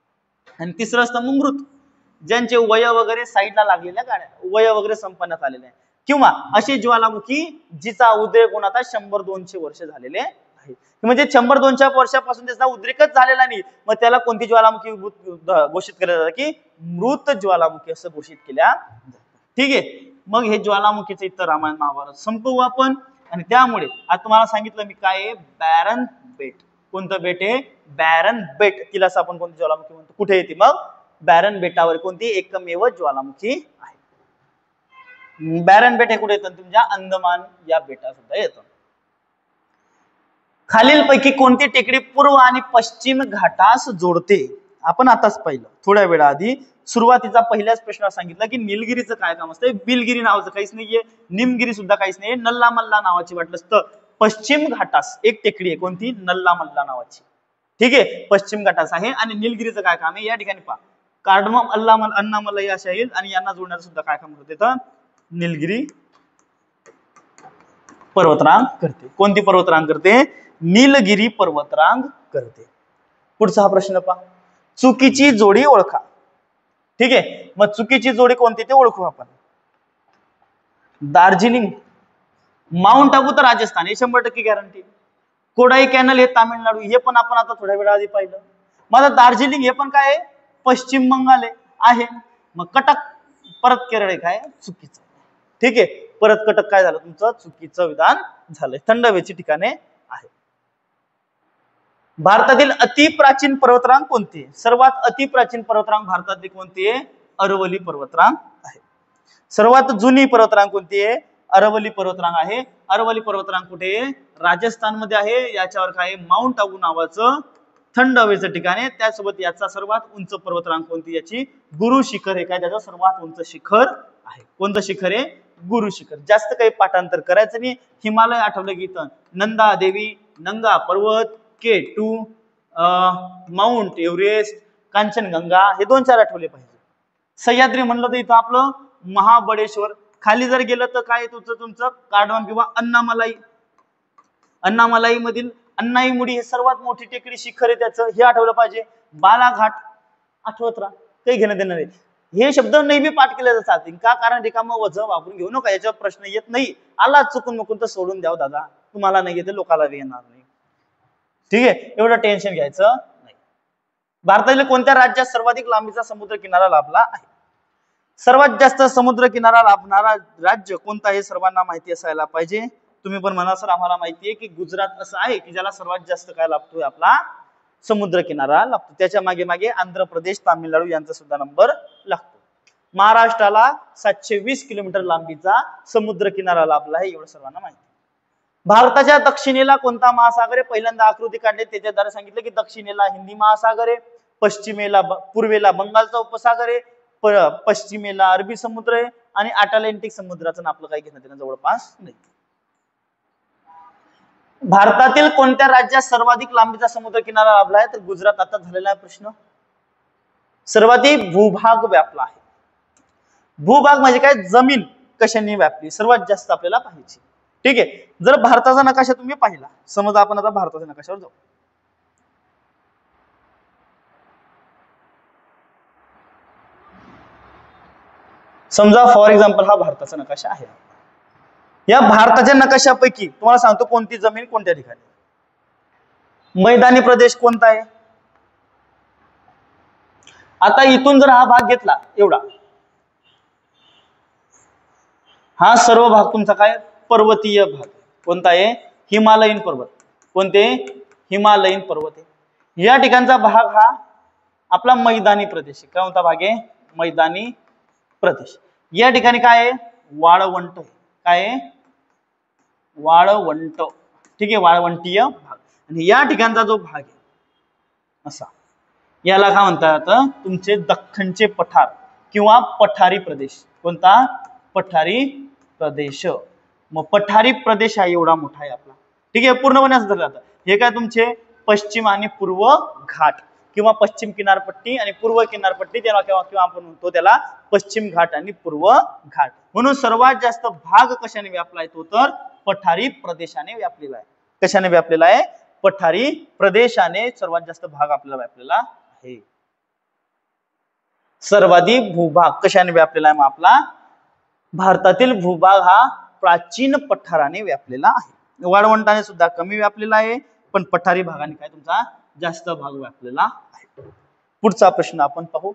आणि तिसरं असतं मग मृत, ज्यांचे वय वगैरे साईडला लागलेल्या गाड्या, वय वगैरे संपन्नात आलेले आहे, किंवा अशी ज्वालामुखी जिचा उद्रेक होऊन आता 100-200 वर्ष झालेले आहे, म्हणजे 100-200 वर्षापासून त्याचा उद्रेकच झालेला नाही, मग त्याला कोणती ज्वालामुखी घोषित केल्या जातात, की मृत ज्वालामुखी असं घोषित केल्या जातात. ठीक आहे, मग हे ज्वालामुखीचं इथं रामायण महाभारत संपवू आपण. आणि त्यामुळे आता तुम्हाला सांगितलं मी काय आहे, बॅरन बेट. कोणतं बेट आहे, बॅरन बेट. तिला आपण कोणती ज्वालामुखी म्हणतो, कुठे येते मग, बॅरन बेटावर कोणती एकमेव ज्वालामुखी आहे. बॅरन बेट हे कुठे येतं, तुमच्या अंदमान या बेटा सुद्धा येतं. खालीलपैकी कोणती टेकडी पूर्व आणि पश्चिम घाटास जोडते, आपण आताच पाहिलं थोड्या वेळा आधी, सुरुवातीचा पहिल्याच प्रश्नात सांगितलं की निलगिरीचं काय काम असतं, बिलगिरी नावाचं काहीच नाहीये, निमगिरी सुद्धा काहीच नाहीये, नल्ला मल्ला नावाची वाटलं असतं पश्चिम घाटास एक टेकडी आहे, कोणती, नल्ला मल्ला नावाची. ठीक आहे, पश्चिम घाटास आहे. आणि निलगिरीचं काय काम आहे, या ठिकाणी पहा, कार्डमम अन्नामलई अशा येईल, आणि यांना जोडण्याचं सुद्धा काय काम होते, तर निलगिरी पर्वतरांग करते. कोणती पर्वतरांग करते, निलगिरी पर्वतरांग करते. पुढचा हा प्रश्न पहा, चुकीची जोडी ओळखा. ठीक आहे, मग चुकीची जोडी कोणती ते ओळखू आपण. दार्जिलिंग, माउंट आबू तर राजस्थान, हे 100% गॅरंटी. कोडाई कॅनल हे तामिळनाडू, हे पण आपण आता थोड्या वेळा आधी पाहिलं. माझा दार्जिलिंग हे पण काय पश्चिम बंगाल आहे. मग कटक परत केरळ काय चुकीचं. ठीक आहे, परत कटक काय झालं तुमचं, चुकीचं विधान झालंय, थंड हवेची ठिकाणे आहे. भारतातील अतिप्राचीन पर्वतरांग कोणती आहे, सर्वात अतिप्राचीन पर्वतरांग भारतातील कोणती आहे, अरवली पर्वतरांग आहे. सर्वात जुनी पर्वतरांग कोणती आहे, अरवली पर्वतरांग आहे. अरवली पर्वतरांग कुठे आहे, राजस्थानमध्ये आहे. याच्यावर काय माउंट आबू नावाचं थंड हवेचं ठिकाण आहे. त्यासोबत याचा सर्वात उंच पर्वतरांग कोणती, याची गुरु शिखर हे काय त्याचं सर्वात उंच शिखर आहे. कोणतं शिखर आहे, गुरु शिखर. जास्त काही पाठांतर करायचं नाही, हिमालय आठवलं की इथं नंदा देवी, नंगा पर्वत, K2, माउंट एव्हरेस्ट, कांचनगंगा हे 2-4 आठवले पाहिजे. सह्याद्री म्हणलं तर इथं आपलं महाबळेश्वर. खाली जर गेलं तर काय तुमचं कार्डमम किंवा अन्नामलाई. अन्नामलाई मधील अन्नाईमुडी हे सर्वात मोठी टेकडी शिखर आहे त्याचं, हे आठवलं पाहिजे. बालाघाट आठवत राहा, काही घेणं देणं नाही. हे शब्द नेहमी पाठ केले जातात का, कारण रिकामं वजन वापरून घेऊ नका, याच्यावर प्रश्न येत नाही. आला चुकून मुकून तर सोडून द्याव दादा, तुम्हाला नाही येते लोकाला येणार नाही. ठीक आहे, एवढं टेन्शन घ्यायचं नाही. भारतातील कोणत्या राज्यात सर्वाधिक लांबीचा समुद्र किनारा लाभला आहे, सर्वात जास्त समुद्र किनारा लाभणारा राज्य कोणता हे सर्वांना माहिती असायला पाहिजे. तुम्ही पण म्हणा सर आम्हाला माहिती आहे की गुजरात असं आहे की ज्याला सर्वात जास्त काय लाभतोय, आपला समुद्र किनारा लागतो. त्याच्या मागे मागे आंध्र प्रदेश, तामिळनाडू यांचा सुद्धा नंबर लागतो. महाराष्ट्राला 720 किलोमीटर लांबीचा समुद्र किनारा लाभला आहे, एवढं सर्वांना माहिती. भारताच्या दक्षिणेला कोणता महासागर आहे, पहिल्यांदा आकृती काढली त्याच्या द्वारे सांगितलं की दक्षिणेला हिंदी महासागर आहे, पश्चिमेला पूर्वेला बंगालचा उपसागर आहे, पश्चिमेला अरबी समुद्र आहे, आणि अटलांटिक समुद्राचं आपलं काही घेणं देणं जवळपास नाही. भारतातील कोणत्या राज्यात सर्वाधिक लांबीचा समुद्र किनारा लाभला आहे, तर गुजरात. आता झालेला आहे प्रश्न. सर्वाधिक भूभाग व्यापला आहे. भूभाग म्हणजे काय, जमीन कशाने व्यापली, सर्वात जास्त आपल्याला पाहायची. ठीक आहे, जर भारताचा नकाशा तुम्ही पाहिला, समजा आपण आता भारताच्या नकाशावर जाऊ. समजा फॉर एक्झाम्पल हा भारताचा नकाशा आहे. या भारताच्या नकाशापैकी तुम्हाला सांगतो कोणती जमीन कोणत्या ठिकाणी. मैदानी प्रदेश कोणता आहे. आता इथून जर हा भाग घेतला एवढा, हा सर्व भाग तुमचा काय पर्वतीय भाग. कोणता आहे. हिमालयीन पर्वत. कोणते. हिमालयीन पर्वत आहे. या ठिकाणचा भाग हा आपला मैदानी प्रदेश. कोणता भाग आहे. मैदानी प्रदेश. या ठिकाणी काय आहे. वाळवंट. काय आहे. वाळवंट. ठीक आहे. वाळवंटीय भाग. आणि या ठिकाणचा जो भाग आहे असा, याला काय म्हणतात. तुमचे दख्खनचे पठार किंवा पठारी प्रदेश. कोणता. पठारी प्रदेश. मग पठारी प्रदेश हा एवढा मोठा आहे आपला. ठीक आहे. पूर्णपणे असं झालं जातं. हे काय तुमचे पश्चिम आणि पूर्व घाट किंवा पश्चिम किनारपट्टी आणि पूर्व किनारपट्टी, त्याला किंवा आपण म्हणतो त्याला पश्चिम घाट आणि पूर्व घाट. म्हणून सर्वात जास्त भाग कशाने व्यापला आहे तो तर पठारी प्रदेशाने व्यापलेला आहे. कशाने व्यापलेला आहे. पठारी प्रदेशाने सर्वात जास्त भाग आपल्याला व्यापलेला आहे. सर्वाधिक भूभाग कशाने व्यापलेला आहे. मग आपला भारतातील भूभाग हा प्राचीन पठाराने व्यापलेला आहे. वाळवंटाने सुद्धा कमी व्यापलेला आहे, पण पठारी भागाने काय तुमचा जास्त भाग व्यापलेला आहे. पुढचा प्रश्न आपण पाहू.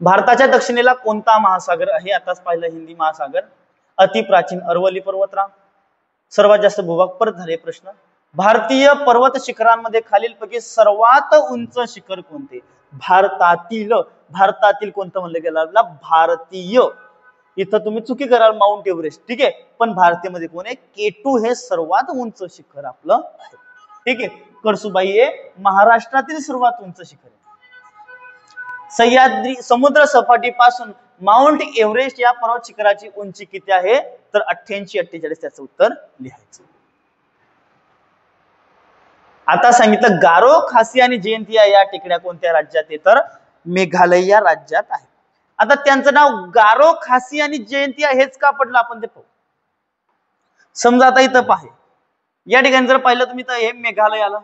भारताच्या दक्षिणेला कोणता महासागर आहे. आताच पाहिलं हिंदी महासागर. अति प्राचीन अरवली पर्वतरांग. सर्वात जास्त भूभाग. परत झाले प्रश्न. भारतीय पर्वत शिखरांमध्ये खालीलपैकी सर्वात उंच शिखर कोणते. भारतातील कोणतं म्हणलं गेलं. भारतीय. इथं तुम्ही चुकी कराल माउंट एव्हरेस्ट. ठीक आहे. पण भारतीयमध्ये कोण आहे. K2 हे सर्वात उंच शिखर आपलं आहे. ठीक आहे. कळसुबाई हे महाराष्ट्रातील सर्वात उंच शिखर आहे. सह्याद्री समुद्र सपाटीपासून माउंट एव्हरेस्ट या पर्वत शिखराची उंची किती आहे तर 88-48. त्याचं उत्तर लिहायचं. आता सांगितलं गारो, खासी आणि जयंतिया या टेकड्या कोणत्या राज्यात आहे तर मेघालय या राज्यात आहे. आता त्यांचं नाव गारो, खासी आणि जयंतिया हेच का पडलं आपण ते पाहू. समजा आता इथं पाहे, या ठिकाणी जर पाहिलं तुम्ही तर हे मेघालय आलं.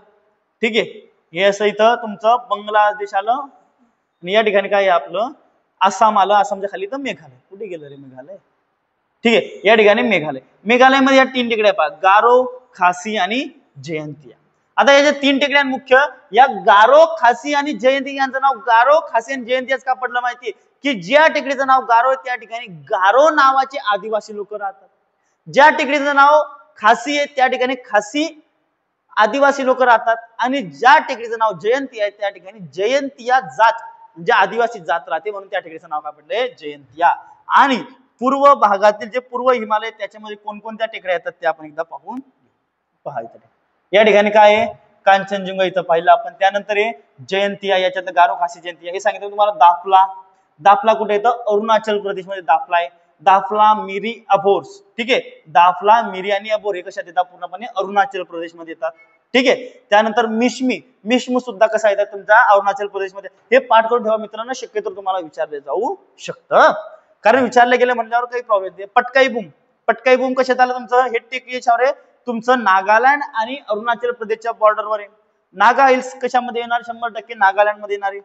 ठीक आहे. हे असं इथं तुमचं बांगलादेश आलं आणि या ठिकाणी काय आपलं आसाम आलं. आसामच्या खाली तर मेघालय. कुठे गेलं रे मेघालय. ठीक आहे. या ठिकाणी मेघालय. मेघालयमध्ये या 3 टेकड्या पहा. गारो, खासी आणि जयंतिया. आता या 3 टेकड्या मुख्य या गारो, खासी आणि जयंतिया यांचं नाव गारो, खासी आणि जयंतियाच का पडलं माहिती की ज्या टेकडीचं नाव गारो आहे त्या ठिकाणी गारो नावाचे आदिवासी लोक राहतात. ज्या टेकडीचं नाव खासी आहे त्या ठिकाणी खासी आदिवासी लोक राहतात आणि ज्या टेकडीचं नाव जयंती आहे त्या ठिकाणी जयंतिया जात म्हणजे आदिवासी जात राहते, म्हणून त्या टेकडीचं नाव काय पडलंय जयंतिया. आणि पूर्व भागातील जे पूर्व हिमालय त्याच्यामध्ये कोणकोणत्या टेकड्या येतात ते आपण एकदा पाहून पाहायचं. या ठिकाणी काय आहे कांचनजुंगा इथं पाहिलं आपण. त्यानंतर आहे जयंतिया, याच्यात गारो, खासी, जयंतिया हे सांगितलं तुम्हाला. दाफला, दाफला कुठे येतं अरुणाचल प्रदेश मध्ये दाफला आहे. दाफला, मिरी, अबोर्स. ठीक आहे. दाफला, मिरी आणि अबोर हे कशात येतात पूर्णपणे अरुणाचल प्रदेश मध्ये येतात. ठीक आहे. त्यानंतर मिश्मी, मिश्म सुद्धा कसा येतात तुमचा अरुणाचल प्रदेश मध्ये. हे पाठ करून ठेवा मित्रांनो, शक्यतो तुम्हाला विचारले जाऊ शकतं. कारण विचारले गेले म्हणल्यावर काही प्रॉब्लेम येते. पटकाई बूम, पटकाई बूम कशात आलं तुमचं हे टेकडी याच्यावर आहे तुमचं नागालँड आणि अरुणाचल प्रदेशच्या बॉर्डरवर आहे. नागा हिल्स कशामध्ये येणार 100% नागालँड मध्ये येणार आहे.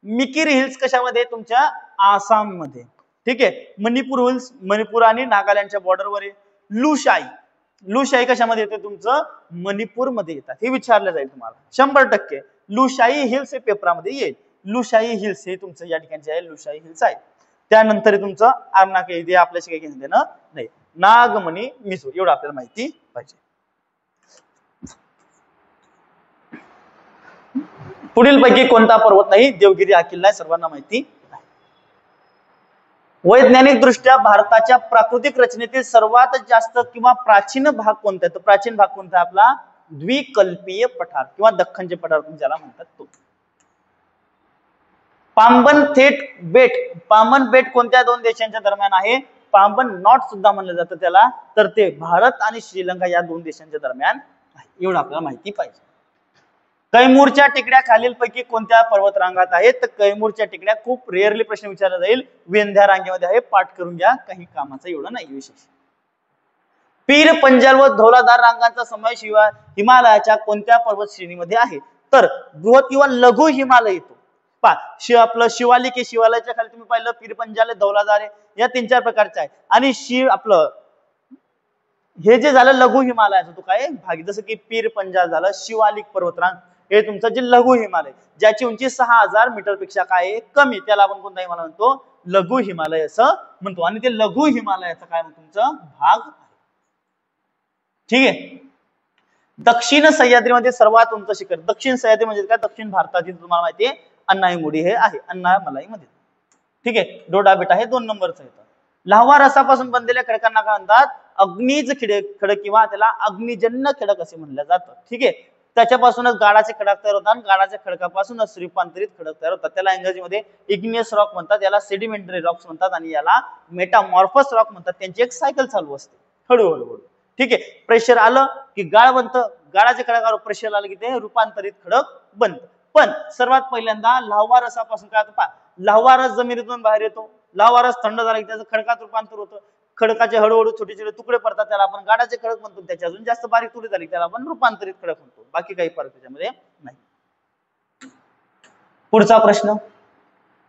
मिकिर हिल्स कशामध्ये तुमच्या आसाम मध्ये. ठीक आहे. मणिपूर हिल्स मणिपूर आणि नागालँडच्या बॉर्डरवर आहे. लुशाई, लुशाई कशामध्ये येते तुमचं मणिपूर मध्ये येतात. हे विचारलं जाईल तुम्हाला 100%. लुशाई हिल्स हे पेपरामध्ये येईल. लुशाई हिल्स हे तुमचं या ठिकाणचे आहे लुशाई हिल्स आहे. त्यानंतर तुमचं आरनाके इथे आपल्याशी काही घेणं देणं नाही. नागमणी, मिसो एवढं आपल्याला माहिती पाहिजे. पुढील पैकी कोणता पर्वत नाही. देवगिरी हा किल्ला आहे, सर्वांना माहिती आहे. वैज्ञानिक दृष्ट्या भारताच्या प्राकृतिक रचनेतील सर्वात जास्त किंवा प्राचीन भाग कोणता आहे तर प्राचीन भाग कोणता आहे आपला द्विकल्पीय पठार किंवा दख्खनचे पठार तुम्ही ज्याला म्हणतात तो. पांबन थेट बेट, पांबन बेट कोणत्या 2 देशांच्या दरम्यान आहे. पांबन नॉट सुद्धा म्हणलं जातं त्याला, तर ते भारत आणि श्रीलंका या 2 देशांच्या दरम्यान आहे. एवढं आपल्याला माहिती पाहिजे. कैमूरच्या टेकड्या खालीलपैकी कोणत्या पर्वत रांगात आहेत तर कैमूरच्या टेकड्या खूप रेअरली प्रश्न विचारला जाईल. विंध्या रांगेमध्ये आहे. पाठ करून घ्या, काही कामाचं एवढं नाही विशेष. पीर पंजाल व धौलाधार रांगांचा समावेश हिमालयाच्या कोणत्या पर्वत श्रेणीमध्ये आहे तर बृहत किंवा लघु हिमालय येतो. आपलं शिवालिक आहे, शिवालयाच्या खाली तुम्ही पाहिलं पीर पंजाल आहे, धौलाधार आहे, या 3-4 प्रकारचे आहे. आणि आपलं हे जे झालं लघु हिमालयाचं तो काय भाग, जसं की पीर पंजाल झालं, शिवालिक पर्वतरांग हे तुमचं जे लघु हिमालय ज्याची उंची 6000 मीटर पेक्षा काय आहे कमी, त्याला आपण कोणता हिमालय म्हणतो, लघु हिमालय असं म्हणतो. आणि ते लघु हिमालयाचा काय तुमचं भाग आहे. ठीक आहे. दक्षिण सह्याद्रीमध्ये सर्वात उंच शिखर, दक्षिण सह्याद्री म्हणजे काय, दक्षिण भारतातील तुम्हाला माहिती आहे अन्नाईमुडी हे आहे, अन्नामलाई मध्ये. ठीक आहे. डोडा बेटा हे 2 नंबरचं येतं. लाव्हा रसापासून बनलेल्या खडकांना काय म्हणतात, अग्निज खडक किंवा त्याला अग्निजन्य खडक असे म्हणलं जातं. ठीक आहे. त्याच्यापासूनच गाळाचे खडक तयार होतात, गाळाच्या खडकापासूनच रूपांतरित खडक तयार होतात. त्याला इंग्रजीमध्ये इग्नियस रॉक म्हणतात, याला सेडिमेंटरी रॉक्स म्हणतात आणि याला मेटामॉर्फस रॉक म्हणतात. त्यांची एक सायकल चालू असते हळूहळू. ठीक आहे. प्रेशर आलं की गाळ बनतं, गाळाच्या खडकावर प्रेशर आलं की ते रूपांतरित खडक बनतं. पण सर्वात पहिल्यांदा लाव्हा रसापासून काय होतं, लाव्हा रस जमिनीतून बाहेर येतो, लाव्हा रस थंड झाला की त्याचं खडकात रूपांतर होतं, खडकाचे हळूहळू छोटे छोटे तुकडे पडतात, त्याला आपण गाळाचे खडक म्हणतो. त्याच्या अजून जास्त बारीक तुकडे झाली त्याला आपण रूपांतरित खडक म्हणतो. बाकी काही फरक त्याच्यामध्ये नाही. पुढचा प्रश्न,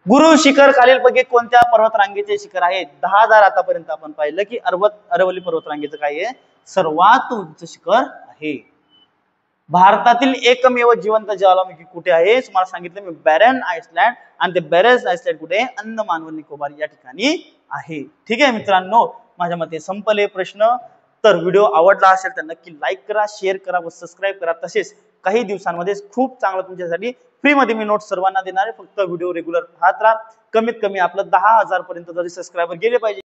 गुरु शिखर खालीलपैकी कोणत्या पर्वतरांगेचे शिखर आहे? 10,000 आतापर्यंत आपण पाहिलं की अरवली पर्वतरांगेचं काय आहे, सर्वात उंच शिखर आहे. भारतातील एकमेव जिवंत ज्वालामुखी कुठे आहे तुम्हाला सांगितलं मी, बॅरन आइसलँड. आणि ते बॅरन आइसलँड कुठे, अंदमान व निकोबार या ठिकाणी आहे. ठीक आहे मित्रांनो, माझ्या मते संपले प्रश्न. तर व्हिडिओ आवडला असेल तर नक्की लाईक करा, शेअर करा व सबस्क्राईब करा. तसेच काही दिवसांमध्ये खूप चांगलं तुमच्यासाठी फ्री मध्ये मी नोट्स सर्वांना देणार आहे. फक्त व्हिडिओ रेग्युलर पाहत राहा. कमीत कमी आपलं 10,000 पर्यंत तरी सबस्क्रायबर गेले पाहिजे.